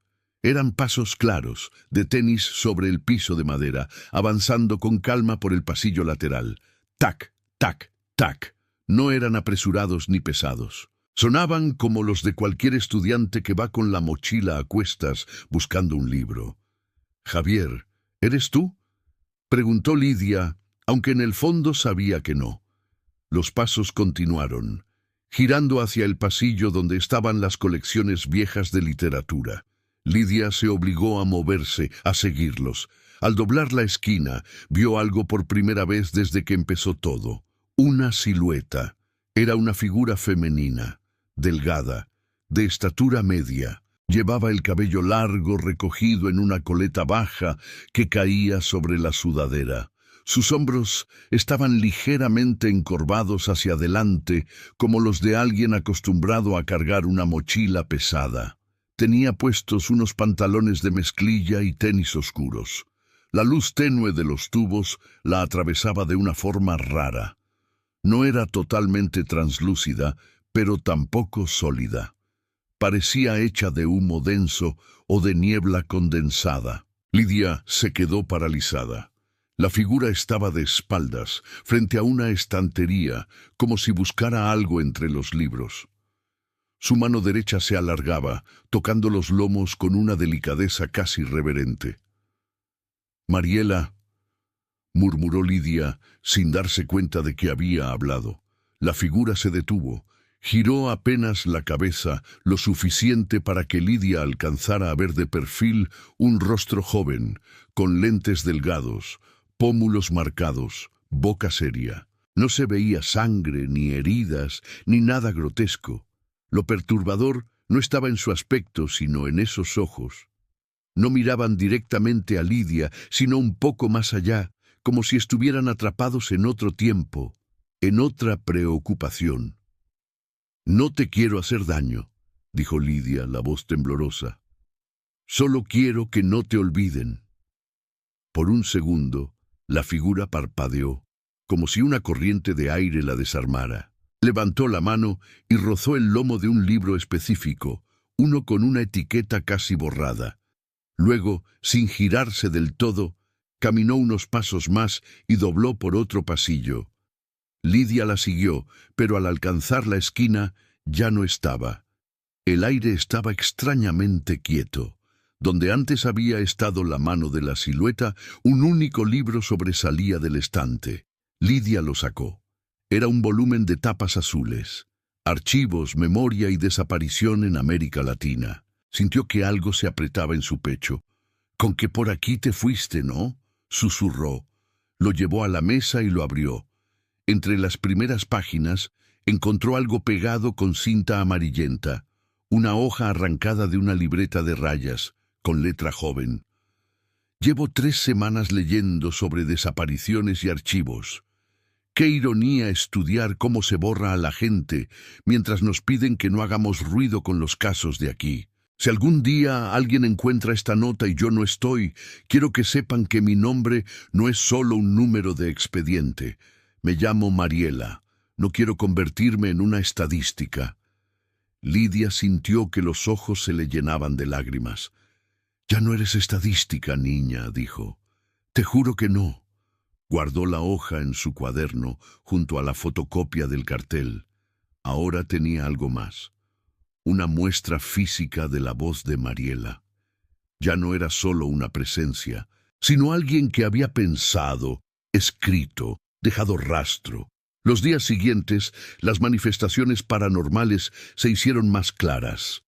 Eran pasos claros, de tenis sobre el piso de madera, avanzando con calma por el pasillo lateral. Tac, tac, tac. No eran apresurados ni pesados. Sonaban como los de cualquier estudiante que va con la mochila a cuestas buscando un libro. «Javier, ¿eres tú?», preguntó Lidia, aunque en el fondo sabía que no. Los pasos continuaron, girando hacia el pasillo donde estaban las colecciones viejas de literatura. Lidia se obligó a moverse, a seguirlos. Al doblar la esquina, vio algo por primera vez desde que empezó todo. Una silueta. Era una figura femenina, delgada, de estatura media. Llevaba el cabello largo recogido en una coleta baja que caía sobre la sudadera. Sus hombros estaban ligeramente encorvados hacia adelante, como los de alguien acostumbrado a cargar una mochila pesada. Tenía puestos unos pantalones de mezclilla y tenis oscuros. La luz tenue de los tubos la atravesaba de una forma rara. No era totalmente translúcida, pero tampoco sólida. Parecía hecha de humo denso o de niebla condensada. Lidia se quedó paralizada. La figura estaba de espaldas, frente a una estantería, como si buscara algo entre los libros. Su mano derecha se alargaba, tocando los lomos con una delicadeza casi reverente. «Mariela», murmuró Lidia, sin darse cuenta de que había hablado. La figura se detuvo. Giró apenas la cabeza, lo suficiente para que Lidia alcanzara a ver de perfil un rostro joven, con lentes delgados, pómulos marcados, boca seria. No se veía sangre, ni heridas, ni nada grotesco. Lo perturbador no estaba en su aspecto, sino en esos ojos. No miraban directamente a Lidia, sino un poco más allá, como si estuvieran atrapados en otro tiempo, en otra preocupación. «No te quiero hacer daño», dijo Lidia, la voz temblorosa. «Solo quiero que no te olviden». Por un segundo, la figura parpadeó, como si una corriente de aire la desarmara. Levantó la mano y rozó el lomo de un libro específico, uno con una etiqueta casi borrada. Luego, sin girarse del todo, caminó unos pasos más y dobló por otro pasillo. Lidia la siguió, pero al alcanzar la esquina ya no estaba. El aire estaba extrañamente quieto. Donde antes había estado la mano de la silueta, un único libro sobresalía del estante. Lidia lo sacó. Era un volumen de tapas azules. Archivos, memoria y desaparición en América Latina. Sintió que algo se apretaba en su pecho. «Con que por aquí te fuiste, ¿no?», susurró. Lo llevó a la mesa y lo abrió. Entre las primeras páginas encontró algo pegado con cinta amarillenta, una hoja arrancada de una libreta de rayas, con letra joven. «Llevo 3 semanas leyendo sobre desapariciones y archivos. Qué ironía estudiar cómo se borra a la gente mientras nos piden que no hagamos ruido con los casos de aquí. Si algún día alguien encuentra esta nota y yo no estoy, quiero que sepan que mi nombre no es solo un número de expediente. Me llamo Mariela. No quiero convertirme en una estadística». Lidia sintió que los ojos se le llenaban de lágrimas. «Ya no eres estadística, niña», dijo. «Te juro que no». Guardó la hoja en su cuaderno junto a la fotocopia del cartel. Ahora tenía algo más. Una muestra física de la voz de Mariela. Ya no era solo una presencia, sino alguien que había pensado, escrito, dejado rastro. Los días siguientes, las manifestaciones paranormales se hicieron más claras.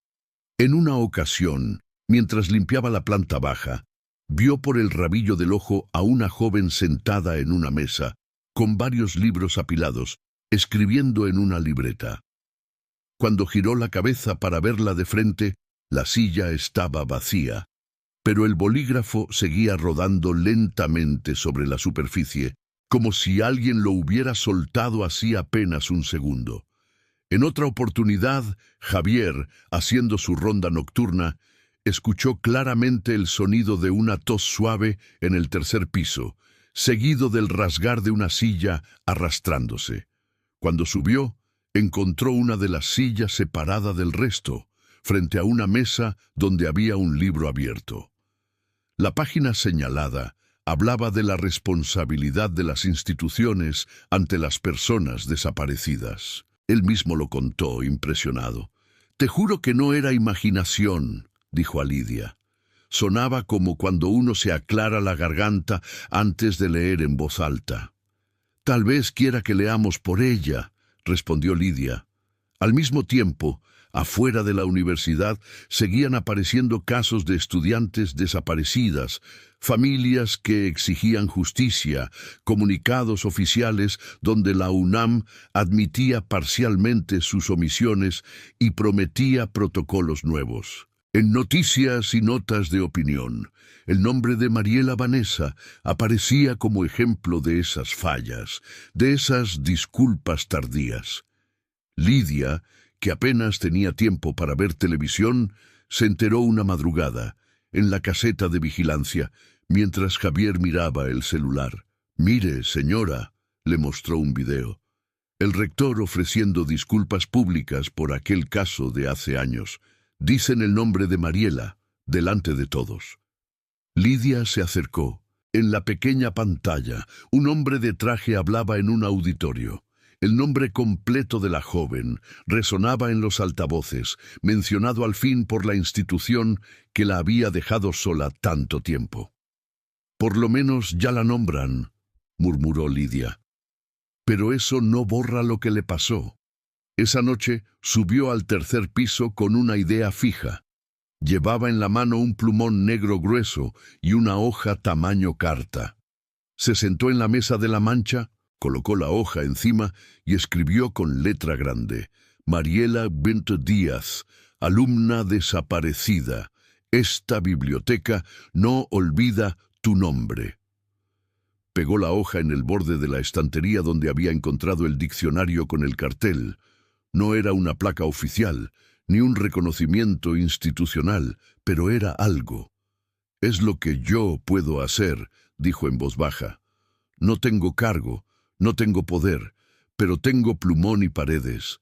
En una ocasión, mientras limpiaba la planta baja, vio por el rabillo del ojo a una joven sentada en una mesa, con varios libros apilados, escribiendo en una libreta. Cuando giró la cabeza para verla de frente, la silla estaba vacía, pero el bolígrafo seguía rodando lentamente sobre la superficie, como si alguien lo hubiera soltado así apenas un segundo. En otra oportunidad, Javier, haciendo su ronda nocturna, escuchó claramente el sonido de una tos suave en el tercer piso, seguido del rasgar de una silla arrastrándose. Cuando subió, encontró una de las sillas separada del resto, frente a una mesa donde había un libro abierto. La página señalada hablaba de la responsabilidad de las instituciones ante las personas desaparecidas. Él mismo lo contó, impresionado. «Te juro que no era imaginación», dijo a Lidia. Sonaba como cuando uno se aclara la garganta antes de leer en voz alta. «Tal vez quiera que leamos por ella», respondió Lidia. Al mismo tiempo, afuera de la universidad seguían apareciendo casos de estudiantes desaparecidas, familias que exigían justicia, comunicados oficiales donde la UNAM admitía parcialmente sus omisiones y prometía protocolos nuevos. En noticias y notas de opinión, el nombre de Mariela Vanessa aparecía como ejemplo de esas fallas, de esas disculpas tardías. Lidia, que apenas tenía tiempo para ver televisión, se enteró una madrugada, en la caseta de vigilancia, mientras Javier miraba el celular. «Mire, señora», le mostró un video. El rector ofreciendo disculpas públicas por aquel caso de hace años. Dicen el nombre de Mariela, delante de todos. Lidia se acercó. En la pequeña pantalla, un hombre de traje hablaba en un auditorio. El nombre completo de la joven resonaba en los altavoces, mencionado al fin por la institución que la había dejado sola tanto tiempo. «Por lo menos ya la nombran», murmuró Lidia. Pero eso no borra lo que le pasó. Esa noche subió al tercer piso con una idea fija. Llevaba en la mano un plumón negro grueso y una hoja tamaño carta. Se sentó en la mesa de la mancha, colocó la hoja encima y escribió con letra grande: «Mariela Bint Díaz, alumna desaparecida. Esta biblioteca no olvida tu nombre». Pegó la hoja en el borde de la estantería donde había encontrado el diccionario con el cartel. No era una placa oficial, ni un reconocimiento institucional, pero era algo. «Es lo que yo puedo hacer», dijo en voz baja. «No tengo cargo, no tengo poder, pero tengo plumón y paredes».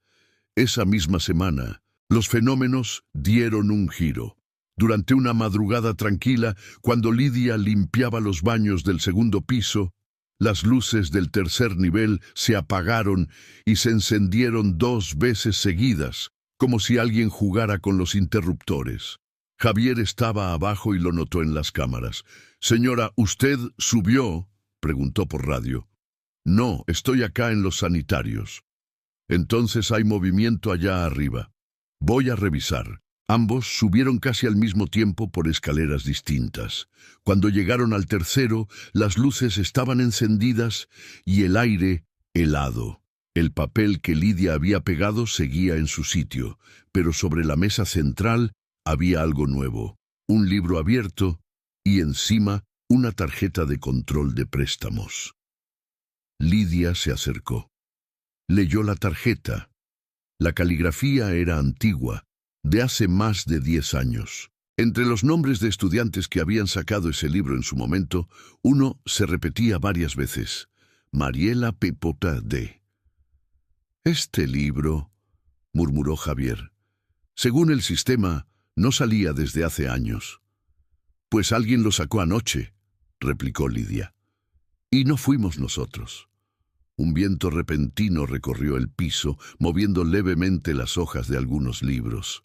Esa misma semana, los fenómenos dieron un giro. Durante una madrugada tranquila, cuando Lidia limpiaba los baños del segundo piso, las luces del tercer nivel se apagaron y se encendieron 2 veces seguidas, como si alguien jugara con los interruptores. Javier estaba abajo y lo notó en las cámaras. «Señora, ¿usted subió?», preguntó por radio. «No, estoy acá en los sanitarios». «Entonces hay movimiento allá arriba. Voy a revisar». Ambos subieron casi al mismo tiempo por escaleras distintas. Cuando llegaron al tercero, las luces estaban encendidas y el aire helado. El papel que Lidia había pegado seguía en su sitio, pero sobre la mesa central había algo nuevo: un libro abierto y encima una tarjeta de control de préstamos. Lidia se acercó. Leyó la tarjeta. La caligrafía era antigua, de hace más de 10 años. Entre los nombres de estudiantes que habían sacado ese libro en su momento, uno se repetía varias veces: Mariela Pepota D. «Este libro», murmuró Javier, «según el sistema, no salía desde hace años». «Pues alguien lo sacó anoche», replicó Lidia. «Y no fuimos nosotros». Un viento repentino recorrió el piso, moviendo levemente las hojas de algunos libros.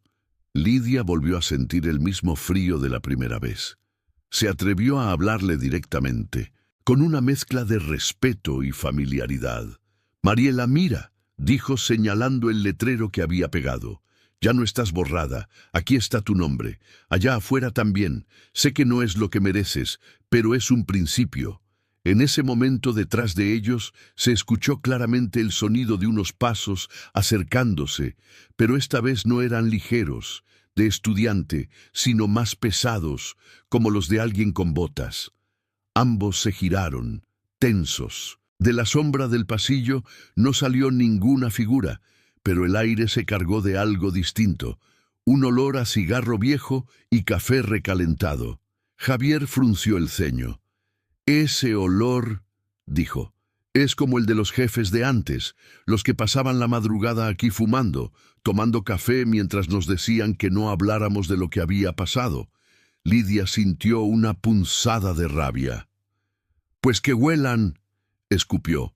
Lidia volvió a sentir el mismo frío de la primera vez. Se atrevió a hablarle directamente, con una mezcla de respeto y familiaridad. «Mariela, mira», dijo señalando el letrero que había pegado. «Ya no estás borrada. Aquí está tu nombre. Allá afuera también. Sé que no es lo que mereces, pero es un principio». En ese momento, detrás de ellos, se escuchó claramente el sonido de unos pasos acercándose, pero esta vez no eran ligeros, de estudiante, sino más pesados, como los de alguien con botas. Ambos se giraron, tensos. De la sombra del pasillo no salió ninguna figura, pero el aire se cargó de algo distinto, un olor a cigarro viejo y café recalentado. Javier frunció el ceño. «Ese olor», dijo, «es como el de los jefes de antes, los que pasaban la madrugada aquí fumando, tomando café mientras nos decían que no habláramos de lo que había pasado». Lidia sintió una punzada de rabia. «Pues que huelan», escupió,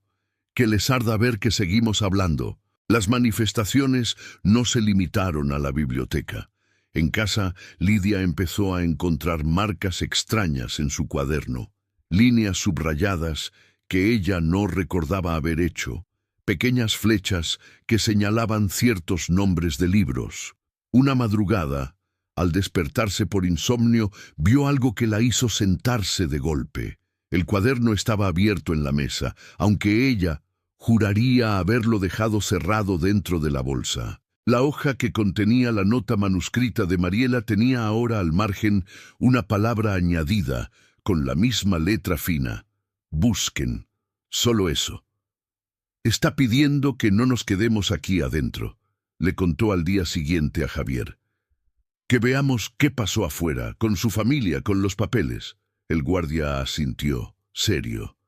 «que les arda ver que seguimos hablando». Las manifestaciones no se limitaron a la biblioteca. En casa, Lidia empezó a encontrar marcas extrañas en su cuaderno, líneas subrayadas que ella no recordaba haber hecho, pequeñas flechas que señalaban ciertos nombres de libros. Una madrugada, al despertarse por insomnio, vio algo que la hizo sentarse de golpe. El cuaderno estaba abierto en la mesa, aunque ella juraría haberlo dejado cerrado dentro de la bolsa. La hoja que contenía la nota manuscrita de Mariela tenía ahora al margen una palabra añadida, con la misma letra fina. «Busquen». Solo eso. «Está pidiendo que no nos quedemos aquí adentro», le contó al día siguiente a Javier. «Que veamos qué pasó afuera, con su familia, con los papeles». El guardia asintió, serio.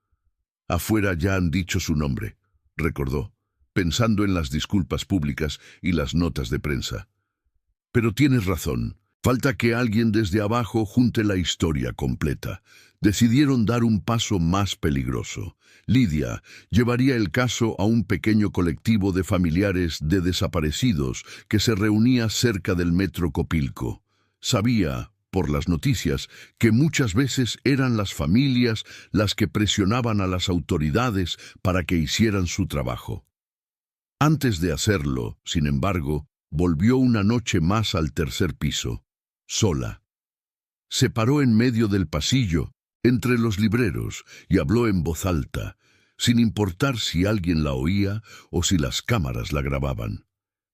«Afuera ya han dicho su nombre», recordó, pensando en las disculpas públicas y las notas de prensa. «Pero tienes razón. Falta que alguien desde abajo junte la historia completa». Decidieron dar un paso más peligroso. Lidia llevaría el caso a un pequeño colectivo de familiares de desaparecidos que se reunía cerca del metro Copilco. Sabía, por las noticias, que muchas veces eran las familias las que presionaban a las autoridades para que hicieran su trabajo. Antes de hacerlo, sin embargo, volvió una noche más al tercer piso, sola. Se paró en medio del pasillo, entre los libreros, y habló en voz alta, sin importar si alguien la oía o si las cámaras la grababan.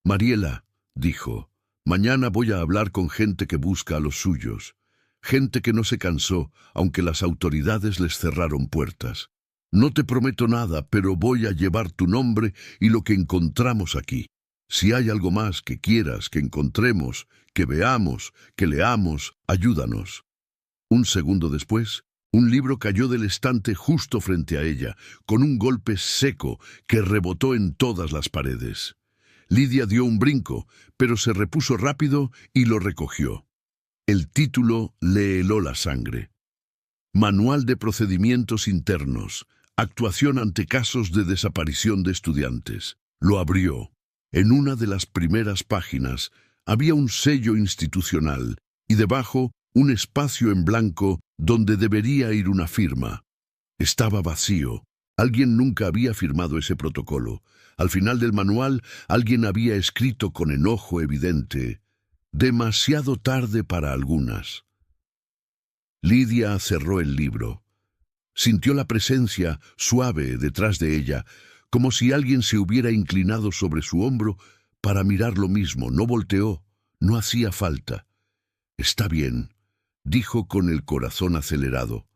«Mariela», dijo, «mañana voy a hablar con gente que busca a los suyos, gente que no se cansó, aunque las autoridades les cerraron puertas. No te prometo nada, pero voy a llevar tu nombre y lo que encontramos aquí. Si hay algo más que quieras que encontremos, que veamos, que leamos, ayúdanos». Un segundo después, un libro cayó del estante justo frente a ella, con un golpe seco que rebotó en todas las paredes. Lidia dio un brinco, pero se repuso rápido y lo recogió. El título le heló la sangre. «Manual de procedimientos internos. Actuación ante casos de desaparición de estudiantes». Lo abrió. En una de las primeras páginas había un sello institucional y debajo un espacio en blanco donde debería ir una firma. Estaba vacío. Alguien nunca había firmado ese protocolo. Al final del manual, alguien había escrito con enojo evidente: «Demasiado tarde para algunas». Lidia cerró el libro. Sintió la presencia suave detrás de ella, como si alguien se hubiera inclinado sobre su hombro para mirar lo mismo. No volteó, no hacía falta. «Está bien», dijo con el corazón acelerado.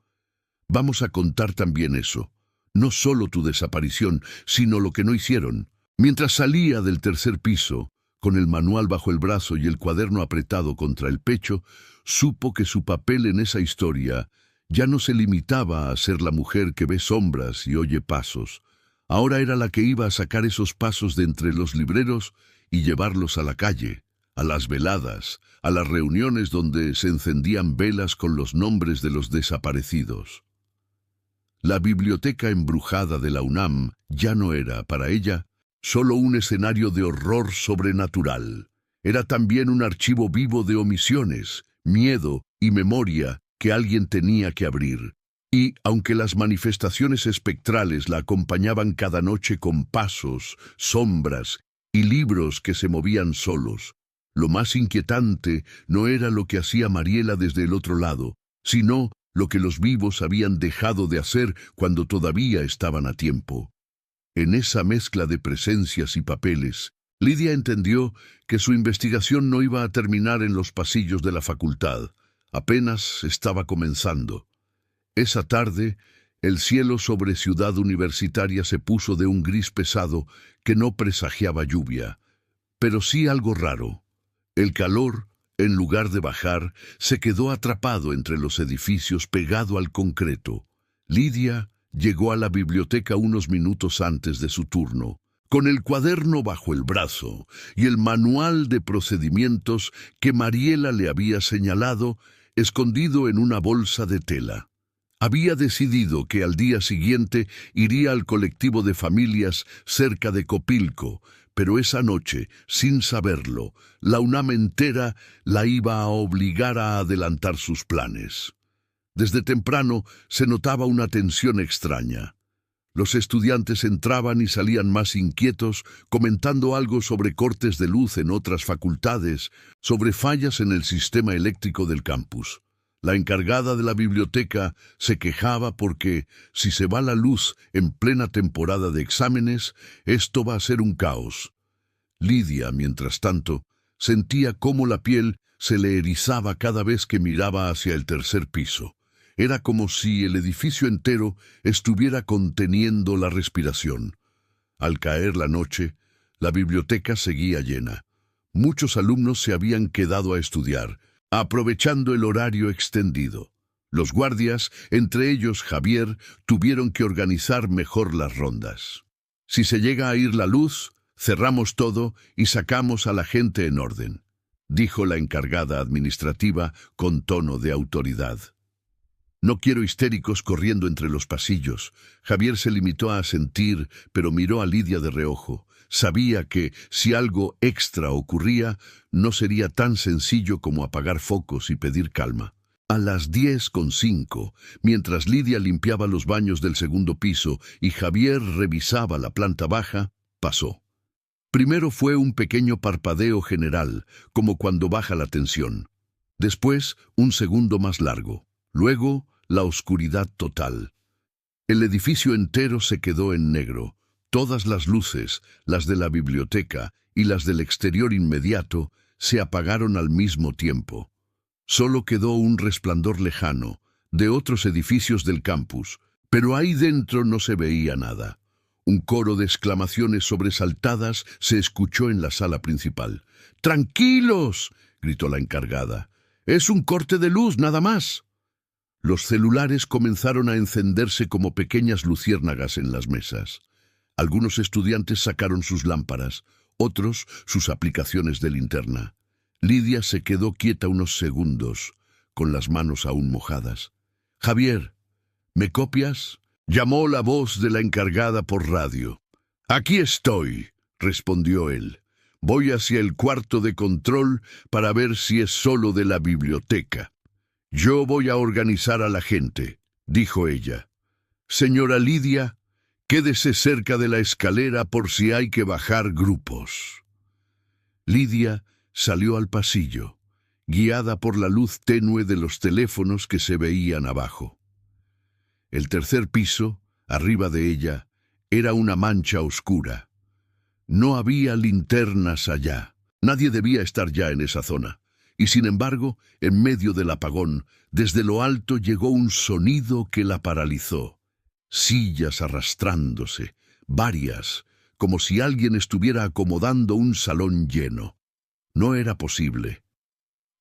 «Vamos a contar también eso. No solo tu desaparición, sino lo que no hicieron». Mientras salía del tercer piso, con el manual bajo el brazo y el cuaderno apretado contra el pecho, supo que su papel en esa historia ya no se limitaba a ser la mujer que ve sombras y oye pasos. Ahora era la que iba a sacar esos pasos de entre los libreros y llevarlos a la calle, a las veladas, a las reuniones donde se encendían velas con los nombres de los desaparecidos. La biblioteca embrujada de la UNAM ya no era, para ella, solo un escenario de horror sobrenatural. Era también un archivo vivo de omisiones, miedo y memoria que alguien tenía que abrir. Y, aunque las manifestaciones espectrales la acompañaban cada noche con pasos, sombras y libros que se movían solos, lo más inquietante no era lo que hacía Mariela desde el otro lado, sino lo que los vivos habían dejado de hacer cuando todavía estaban a tiempo. En esa mezcla de presencias y papeles, Lidia entendió que su investigación no iba a terminar en los pasillos de la facultad. Apenas estaba comenzando. Esa tarde, El cielo sobre Ciudad Universitaria se puso de un gris pesado que no presagiaba lluvia, pero sí algo raro. El calor, en lugar de bajar, se quedó atrapado entre los edificios pegado al concreto. Lidia llegó a la biblioteca unos minutos antes de su turno, con el cuaderno bajo el brazo y el manual de procedimientos que Mariela le había señalado, escondido en una bolsa de tela. Había decidido que al día siguiente iría al colectivo de familias cerca de Copilco, pero esa noche, sin saberlo, la UNAM entera la iba a obligar a adelantar sus planes. Desde temprano se notaba una tensión extraña. Los estudiantes entraban y salían más inquietos, comentando algo sobre cortes de luz en otras facultades, sobre fallas en el sistema eléctrico del campus. La encargada de la biblioteca se quejaba porque, si se va la luz en plena temporada de exámenes, esto va a ser un caos. Lidia, mientras tanto, sentía cómo la piel se le erizaba cada vez que miraba hacia el tercer piso. Era como si el edificio entero estuviera conteniendo la respiración. Al caer la noche, la biblioteca seguía llena. Muchos alumnos se habían quedado a estudiar, aprovechando el horario extendido. Los guardias, entre ellos Javier, tuvieron que organizar mejor las rondas. Si se llega a ir la luz, cerramos todo y sacamos a la gente en orden, dijo la encargada administrativa con tono de autoridad. No quiero histéricos corriendo entre los pasillos. Javier se limitó a asentir, pero miró a Lidia de reojo. Sabía que, si algo extra ocurría, no sería tan sencillo como apagar focos y pedir calma. A las 10:05, mientras Lidia limpiaba los baños del segundo piso y Javier revisaba la planta baja, pasó. Primero fue un pequeño parpadeo general, como cuando baja la tensión. Después, un segundo más largo. Luego, la oscuridad total. El edificio entero se quedó en negro. Todas las luces, las de la biblioteca y las del exterior inmediato, se apagaron al mismo tiempo. Solo quedó un resplandor lejano, de otros edificios del campus, pero ahí dentro no se veía nada. Un coro de exclamaciones sobresaltadas se escuchó en la sala principal. ¡Tranquilos!, gritó la encargada. ¡Es un corte de luz, nada más! Los celulares comenzaron a encenderse como pequeñas luciérnagas en las mesas. Algunos estudiantes sacaron sus lámparas, otros sus aplicaciones de linterna. Lidia se quedó quieta unos segundos, con las manos aún mojadas. «Javier, ¿me copias?», llamó la voz de la encargada por radio. «Aquí estoy», respondió él. «Voy hacia el cuarto de control para ver si es solo de la biblioteca». «Yo voy a organizar a la gente», dijo ella. «Señora Lidia, quédese cerca de la escalera por si hay que bajar grupos». Lidia salió al pasillo, guiada por la luz tenue de los teléfonos que se veían abajo. El tercer piso, arriba de ella, era una mancha oscura. No había linternas allá. Nadie debía estar ya en esa zona. Y sin embargo, en medio del apagón, desde lo alto llegó un sonido que la paralizó. Sillas arrastrándose, varias, como si alguien estuviera acomodando un salón lleno. No era posible.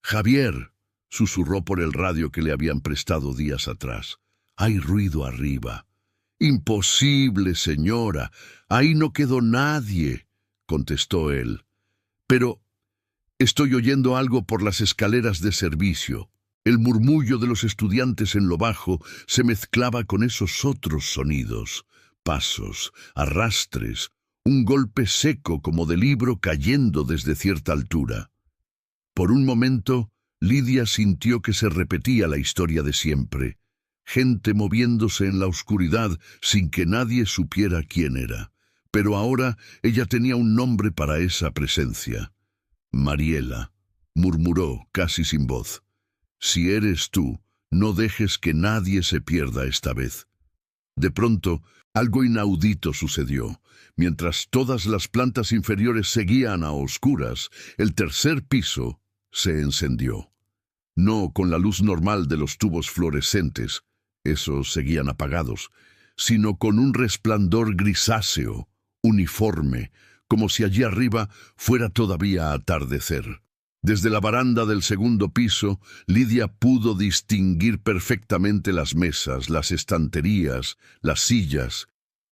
«Javier», susurró por el radio que le habían prestado días atrás. «Hay ruido arriba». «Imposible, señora. Ahí no quedó nadie», contestó él. «Pero estoy oyendo algo por las escaleras de servicio». El murmullo de los estudiantes en lo bajo se mezclaba con esos otros sonidos. Pasos, arrastres, un golpe seco como de libro cayendo desde cierta altura. Por un momento, Lidia sintió que se repetía la historia de siempre. Gente moviéndose en la oscuridad sin que nadie supiera quién era. Pero ahora ella tenía un nombre para esa presencia. «Mariela», murmuró casi sin voz. «Si eres tú, no dejes que nadie se pierda esta vez». De pronto, algo inaudito sucedió. Mientras todas las plantas inferiores seguían a oscuras, el tercer piso se encendió. No con la luz normal de los tubos fluorescentes. esos seguían apagados, sino con un resplandor grisáceo, uniforme, como si allí arriba fuera todavía atardecer. Desde la baranda del segundo piso, Lidia pudo distinguir perfectamente las mesas, las estanterías, las sillas,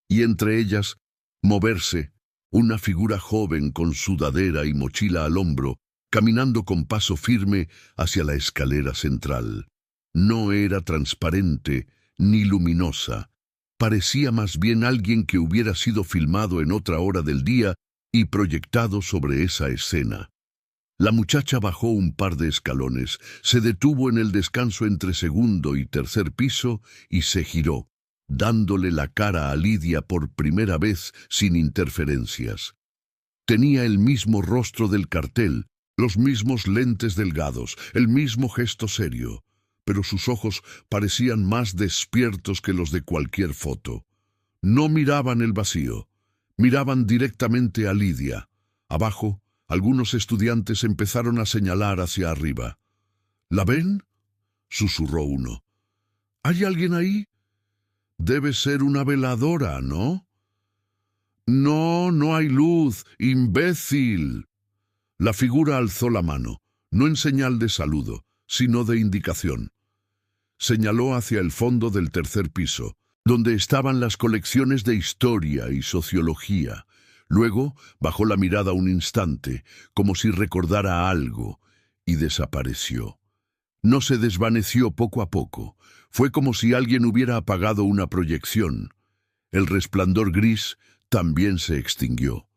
y entre ellas, moverse, una figura joven con sudadera y mochila al hombro, caminando con paso firme hacia la escalera central. No era transparente ni luminosa. Parecía más bien alguien que hubiera sido filmado en otra hora del día y proyectado sobre esa escena. La muchacha bajó un par de escalones, se detuvo en el descanso entre segundo y tercer piso y se giró, dándole la cara a Lidia por primera vez sin interferencias. Tenía el mismo rostro del cartel, los mismos lentes delgados, el mismo gesto serio, pero sus ojos parecían más despiertos que los de cualquier foto. No miraban el vacío, miraban directamente a Lidia. Abajo, algunos estudiantes empezaron a señalar hacia arriba. ¿La ven?, susurró uno. ¿Hay alguien ahí? Debe ser una veladora, ¿no? No, no hay luz, imbécil. La figura alzó la mano, no en señal de saludo, sino de indicación. Señaló hacia el fondo del tercer piso, donde estaban las colecciones de historia y sociología. Luego bajó la mirada un instante, como si recordara algo, y desapareció. No se desvaneció poco a poco. Fue como si alguien hubiera apagado una proyección. El resplandor gris también se extinguió.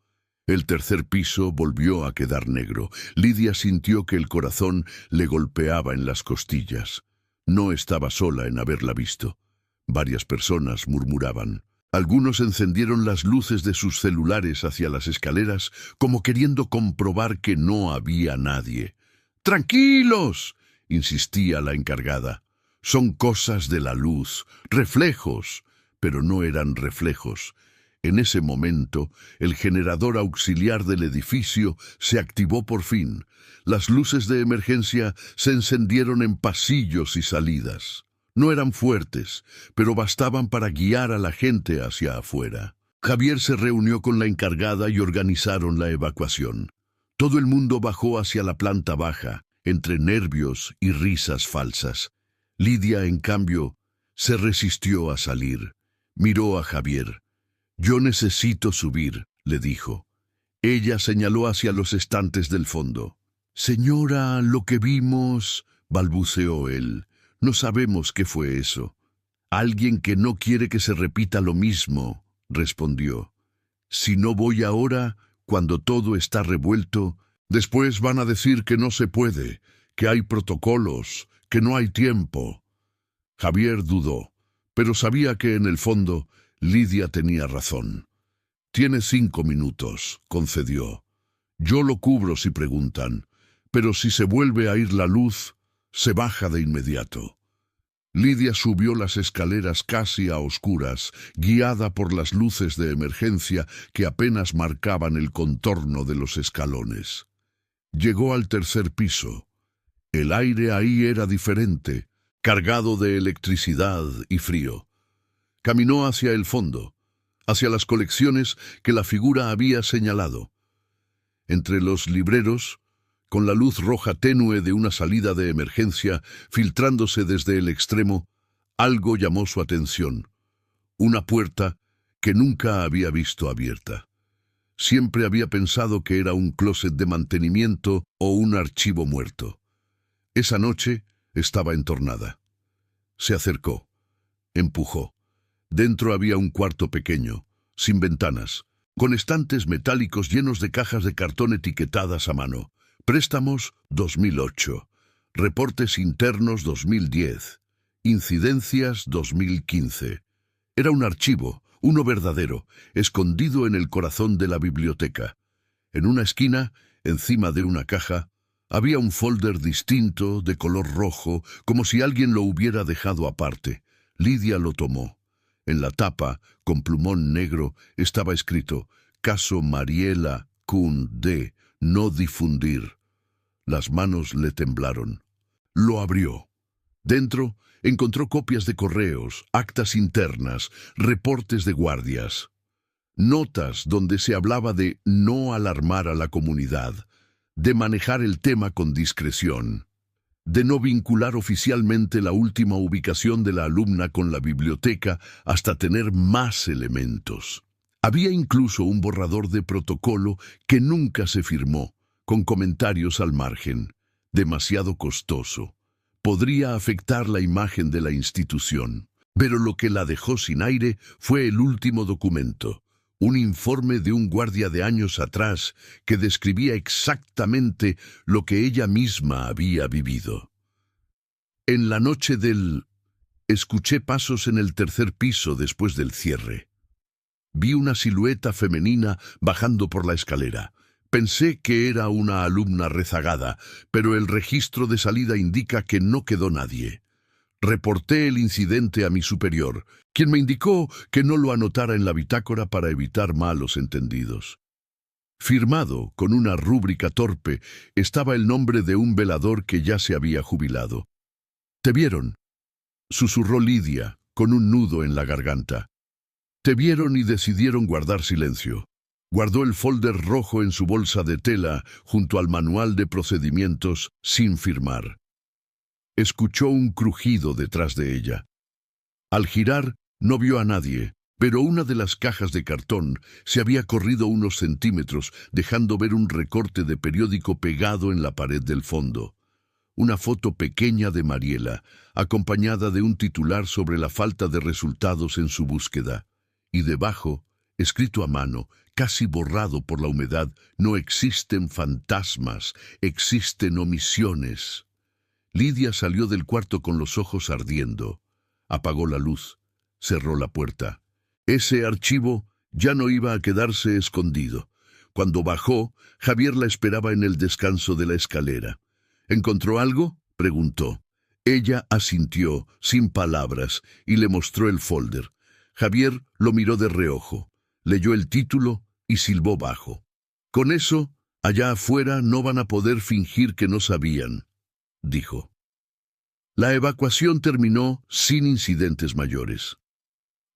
El tercer piso volvió a quedar negro. Lidia sintió que el corazón le golpeaba en las costillas. No estaba sola en haberla visto. Varias personas murmuraban. Algunos encendieron las luces de sus celulares hacia las escaleras, como queriendo comprobar que no había nadie. ¡Tranquilos!, insistía la encargada. Son cosas de la luz, reflejos. Pero no eran reflejos. En ese momento, el generador auxiliar del edificio se activó por fin. Las luces de emergencia se encendieron en pasillos y salidas. No eran fuertes, pero bastaban para guiar a la gente hacia afuera. Javier se reunió con la encargada y organizaron la evacuación. Todo el mundo bajó hacia la planta baja, entre nervios y risas falsas. Lidia, en cambio, se resistió a salir. Miró a Javier. «Yo necesito subir», le dijo. Ella señaló hacia los estantes del fondo. «Señora, lo que vimos», balbuceó él. «No sabemos qué fue eso». «Alguien que no quiere que se repita lo mismo», respondió. «Si no voy ahora, cuando todo está revuelto, después van a decir que no se puede, que hay protocolos, que no hay tiempo». Javier dudó, pero sabía que en el fondo Lidia tenía razón. «Tiene 5 minutos», concedió. «Yo lo cubro si preguntan, pero si se vuelve a ir la luz, se baja de inmediato». Lidia subió las escaleras casi a oscuras, guiada por las luces de emergencia que apenas marcaban el contorno de los escalones. Llegó al tercer piso. El aire ahí era diferente, cargado de electricidad y frío. Caminó hacia el fondo, hacia las colecciones que la figura había señalado. Entre los libreros, con la luz roja tenue de una salida de emergencia filtrándose desde el extremo, algo llamó su atención. Una puerta que nunca había visto abierta. Siempre había pensado que era un closet de mantenimiento o un archivo muerto. Esa noche estaba entornada. Se acercó. Empujó. Dentro había un cuarto pequeño, sin ventanas, con estantes metálicos llenos de cajas de cartón etiquetadas a mano. Préstamos 2008, reportes internos 2010, incidencias 2015. Era un archivo, uno verdadero, escondido en el corazón de la biblioteca. En una esquina, encima de una caja, había un folder distinto, de color rojo, como si alguien lo hubiera dejado aparte. Lidia lo tomó. En la tapa, con plumón negro, estaba escrito «Caso Mariela Kuhn D. No difundir». Las manos le temblaron. Lo abrió. Dentro encontró copias de correos, actas internas, reportes de guardias, notas donde se hablaba de no alarmar a la comunidad, de manejar el tema con discreción, de no vincular oficialmente la última ubicación de la alumna con la biblioteca hasta tener más elementos. Había incluso un borrador de protocolo que nunca se firmó, con comentarios al margen. Demasiado costoso. Podría afectar la imagen de la institución. Pero lo que la dejó sin aire fue el último documento, un informe de un guardia de años atrás que describía exactamente lo que ella misma había vivido. En la noche escuché pasos en el tercer piso después del cierre. Vi una silueta femenina bajando por la escalera. Pensé que era una alumna rezagada, pero el registro de salida indica que no quedó nadie. Reporté el incidente a mi superior, quien me indicó que no lo anotara en la bitácora para evitar malos entendidos. Firmado con una rúbrica torpe estaba el nombre de un velador que ya se había jubilado. «¿Te vieron?», susurró Lidia, con un nudo en la garganta. «Te vieron y decidieron guardar silencio». Guardó el folder rojo en su bolsa de tela junto al manual de procedimientos sin firmar. Escuchó un crujido detrás de ella. Al girar, no vio a nadie, pero una de las cajas de cartón se había corrido unos centímetros, dejando ver un recorte de periódico pegado en la pared del fondo. Una foto pequeña de Mariela, acompañada de un titular sobre la falta de resultados en su búsqueda. Y debajo, escrito a mano, casi borrado por la humedad: «No existen fantasmas, existen omisiones». Lidia salió del cuarto con los ojos ardiendo. Apagó la luz, cerró la puerta. Ese archivo ya no iba a quedarse escondido. Cuando bajó, Javier la esperaba en el descanso de la escalera. «¿Encontró algo?», preguntó. Ella asintió, sin palabras, y le mostró el folder. Javier lo miró de reojo, leyó el título y silbó bajo. «Con eso, allá afuera no van a poder fingir que no sabían», dijo. La evacuación terminó sin incidentes mayores.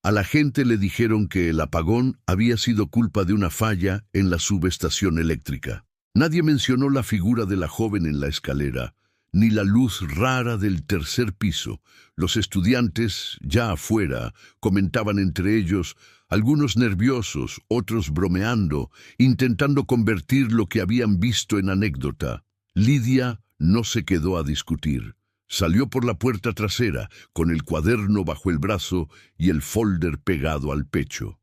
A la gente le dijeron que el apagón había sido culpa de una falla en la subestación eléctrica. Nadie mencionó la figura de la joven en la escalera, ni la luz rara del tercer piso. Los estudiantes, ya afuera, comentaban entre ellos, algunos nerviosos, otros bromeando, intentando convertir lo que habían visto en anécdota. Lidia no se quedó a discutir. Salió por la puerta trasera, con el cuaderno bajo el brazo y el folder pegado al pecho.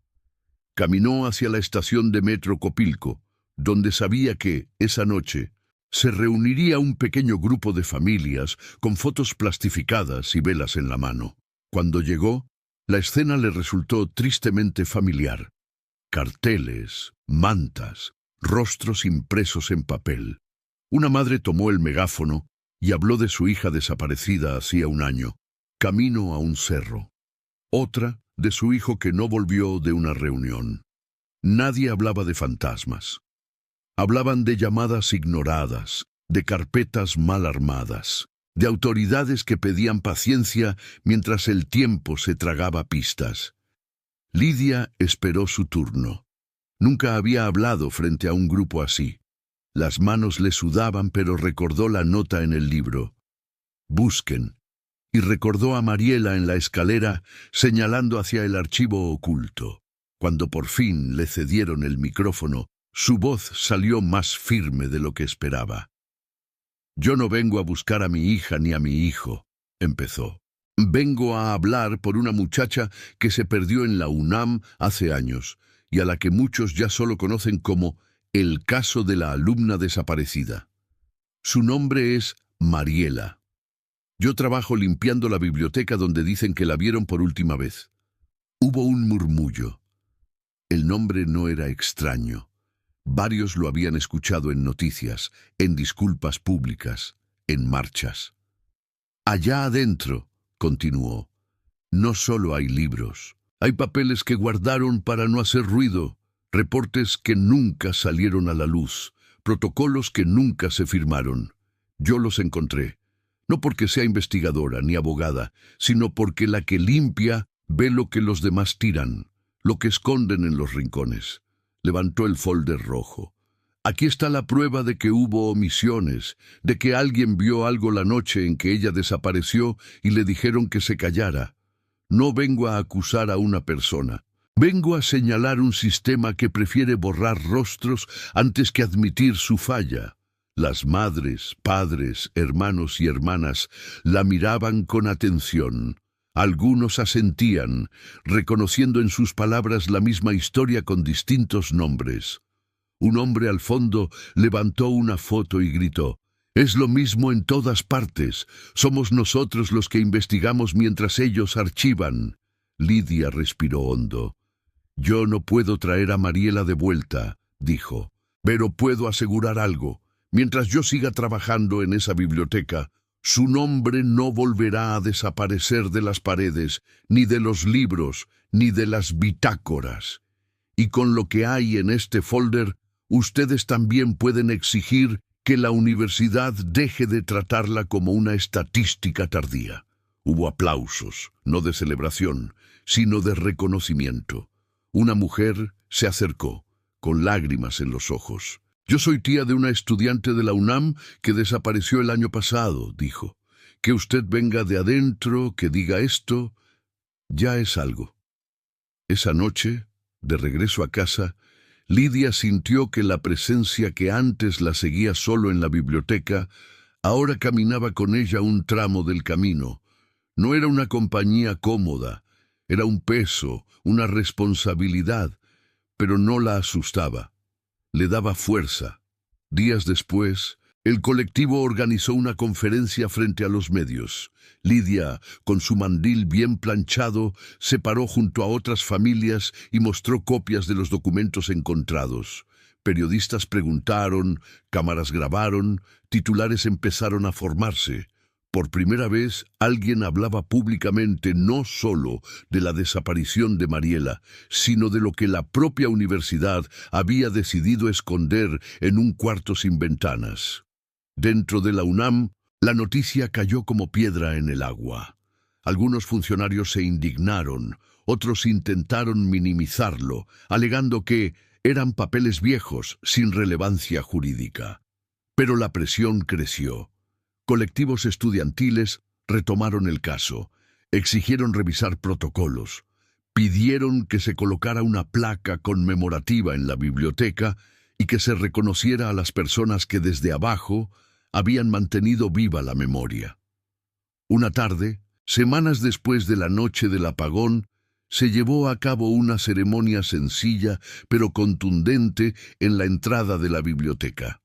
Caminó hacia la estación de metro Copilco, donde sabía que, esa noche, se reuniría un pequeño grupo de familias con fotos plastificadas y velas en la mano. Cuando llegó, la escena le resultó tristemente familiar. Carteles, mantas, rostros impresos en papel. Una madre tomó el megáfono y habló de su hija desaparecida hacía un año, camino a un cerro. Otra, de su hijo que no volvió de una reunión. Nadie hablaba de fantasmas. Hablaban de llamadas ignoradas, de carpetas mal armadas, de autoridades que pedían paciencia mientras el tiempo se tragaba pistas. Lidia esperó su turno. Nunca había hablado frente a un grupo así. Las manos le sudaban, pero recordó la nota en el libro. «Busquen», y recordó a Mariela en la escalera señalando hacia el archivo oculto. Cuando por fin le cedieron el micrófono, su voz salió más firme de lo que esperaba. «Yo no vengo a buscar a mi hija ni a mi hijo», empezó. «Vengo a hablar por una muchacha que se perdió en la UNAM hace años y a la que muchos ya solo conocen como el caso de la alumna desaparecida. Su nombre es Mariela. Yo trabajo limpiando la biblioteca donde dicen que la vieron por última vez». Hubo un murmullo. El nombre no era extraño. Varios lo habían escuchado en noticias, en disculpas públicas, en marchas. «Allá adentro», continuó, «no solo hay libros. Hay papeles que guardaron para no hacer ruido, reportes que nunca salieron a la luz, protocolos que nunca se firmaron. Yo los encontré. No porque sea investigadora ni abogada, sino porque la que limpia ve lo que los demás tiran, lo que esconden en los rincones. Levantó el folder rojo. Aquí está la prueba de que hubo omisiones, de que alguien vio algo la noche en que ella desapareció y le dijeron que se callara. No vengo a acusar a una persona. Vengo a señalar un sistema que prefiere borrar rostros antes que admitir su falla. Las madres, padres, hermanos y hermanas la miraban con atención. Algunos asentían, reconociendo en sus palabras la misma historia con distintos nombres. Un hombre al fondo levantó una foto y gritó: «Es lo mismo en todas partes. Somos nosotros los que investigamos mientras ellos archivan». Lidia respiró hondo. «Yo no puedo traer a Mariela de vuelta», dijo, «pero puedo asegurar algo. Mientras yo siga trabajando en esa biblioteca, su nombre no volverá a desaparecer de las paredes, ni de los libros, ni de las bitácoras. Y con lo que hay en este folder, ustedes también pueden exigir que la universidad deje de tratarla como una estadística tardía». Hubo aplausos, no de celebración, sino de reconocimiento. Una mujer se acercó, con lágrimas en los ojos. «Yo soy tía de una estudiante de la UNAM que desapareció el año pasado», dijo. «Que usted venga de adentro, que diga esto, ya es algo». Esa noche, de regreso a casa, Lidia sintió que la presencia que antes la seguía solo en la biblioteca, ahora caminaba con ella un tramo del camino. No era una compañía cómoda, era un peso, una responsabilidad, pero no la asustaba. Le daba fuerza. Días después, el colectivo organizó una conferencia frente a los medios. Lidia, con su mandil bien planchado, se paró junto a otras familias y mostró copias de los documentos encontrados. Periodistas preguntaron, cámaras grabaron, titulares empezaron a formarse. Por primera vez, alguien hablaba públicamente no solo de la desaparición de Mariela, sino de lo que la propia universidad había decidido esconder en un cuarto sin ventanas. Dentro de la UNAM, la noticia cayó como piedra en el agua. Algunos funcionarios se indignaron, otros intentaron minimizarlo, alegando que eran papeles viejos, sin relevancia jurídica. Pero la presión creció. Colectivos estudiantiles retomaron el caso, exigieron revisar protocolos, pidieron que se colocara una placa conmemorativa en la biblioteca y que se reconociera a las personas que desde abajo habían mantenido viva la memoria. Una tarde, semanas después de la noche del apagón, se llevó a cabo una ceremonia sencilla pero contundente en la entrada de la biblioteca.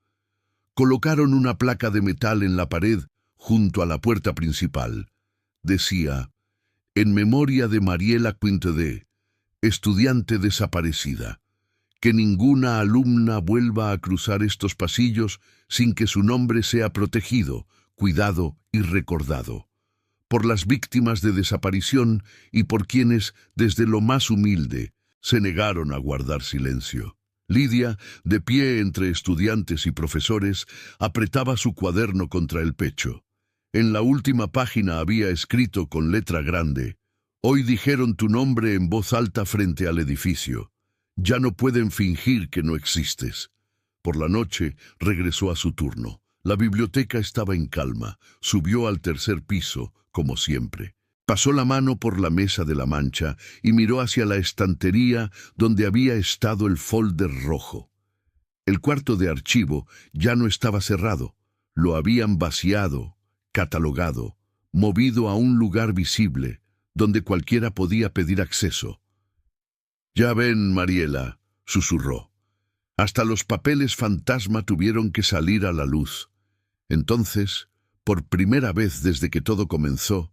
Colocaron una placa de metal en la pared junto a la puerta principal. Decía: «En memoria de Mariela Quintedé, estudiante desaparecida. Que ninguna alumna vuelva a cruzar estos pasillos sin que su nombre sea protegido, cuidado y recordado. Por las víctimas de desaparición y por quienes, desde lo más humilde, se negaron a guardar silencio». Lidia, de pie entre estudiantes y profesores, apretaba su cuaderno contra el pecho. En la última página había escrito con letra grande: «Hoy dijeron tu nombre en voz alta frente al edificio. Ya no pueden fingir que no existes». Por la noche regresó a su turno. La biblioteca estaba en calma. Subió al tercer piso, como siempre. Pasó la mano por la mesa de la mancha y miró hacia la estantería donde había estado el folder rojo. El cuarto de archivo ya no estaba cerrado. Lo habían vaciado, catalogado, movido a un lugar visible, donde cualquiera podía pedir acceso. «Ya ven, Mariela», susurró. Hasta los papeles fantasma tuvieron que salir a la luz. Entonces, por primera vez desde que todo comenzó,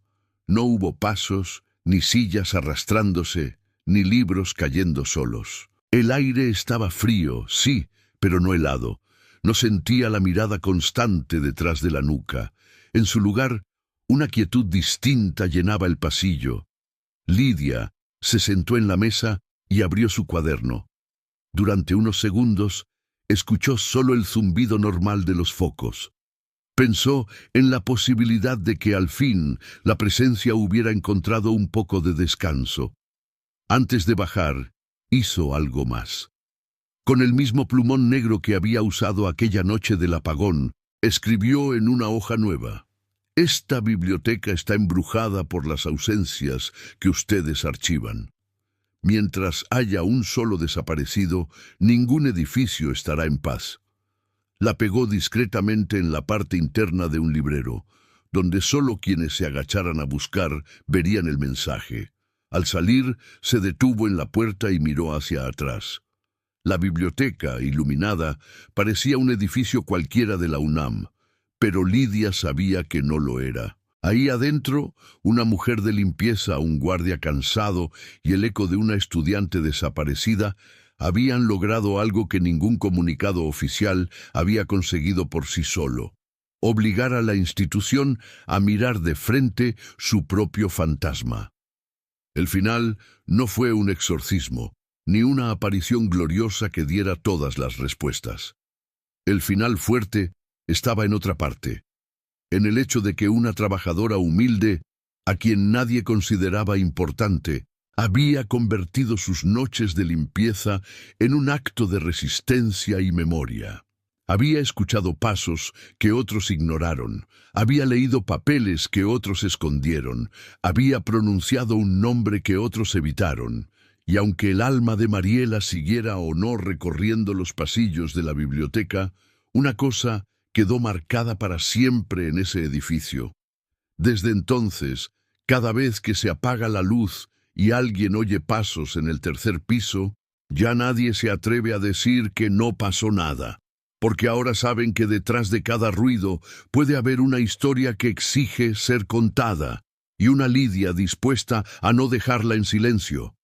no hubo pasos, ni sillas arrastrándose, ni libros cayendo solos. El aire estaba frío, sí, pero no helado. No sentía la mirada constante detrás de la nuca. En su lugar, una quietud distinta llenaba el pasillo. Lidia se sentó en la mesa y abrió su cuaderno. Durante unos segundos, escuchó solo el zumbido normal de los focos. Pensó en la posibilidad de que al fin la presencia hubiera encontrado un poco de descanso. Antes de bajar, hizo algo más. Con el mismo plumón negro que había usado aquella noche del apagón, escribió en una hoja nueva: «Esta biblioteca está embrujada por las ausencias que ustedes archivan. Mientras haya un solo desaparecido, ningún edificio estará en paz». La pegó discretamente en la parte interna de un librero, donde solo quienes se agacharan a buscar verían el mensaje. Al salir, se detuvo en la puerta y miró hacia atrás. La biblioteca, iluminada, parecía un edificio cualquiera de la UNAM, pero Lidia sabía que no lo era. Ahí adentro, una mujer de limpieza, un guardia cansado y el eco de una estudiante desaparecida habían logrado algo que ningún comunicado oficial había conseguido por sí solo: obligar a la institución a mirar de frente su propio fantasma. El final no fue un exorcismo, ni una aparición gloriosa que diera todas las respuestas. El final fuerte estaba en otra parte, en el hecho de que una trabajadora humilde, a quien nadie consideraba importante, había convertido sus noches de limpieza en un acto de resistencia y memoria. Había escuchado pasos que otros ignoraron, había leído papeles que otros escondieron, había pronunciado un nombre que otros evitaron, y aunque el alma de Mariela siguiera o no recorriendo los pasillos de la biblioteca, una cosa quedó marcada para siempre en ese edificio. Desde entonces, cada vez que se apaga la luz y alguien oye pasos en el tercer piso, ya nadie se atreve a decir que no pasó nada, porque ahora saben que detrás de cada ruido puede haber una historia que exige ser contada, y una Lidia dispuesta a no dejarla en silencio.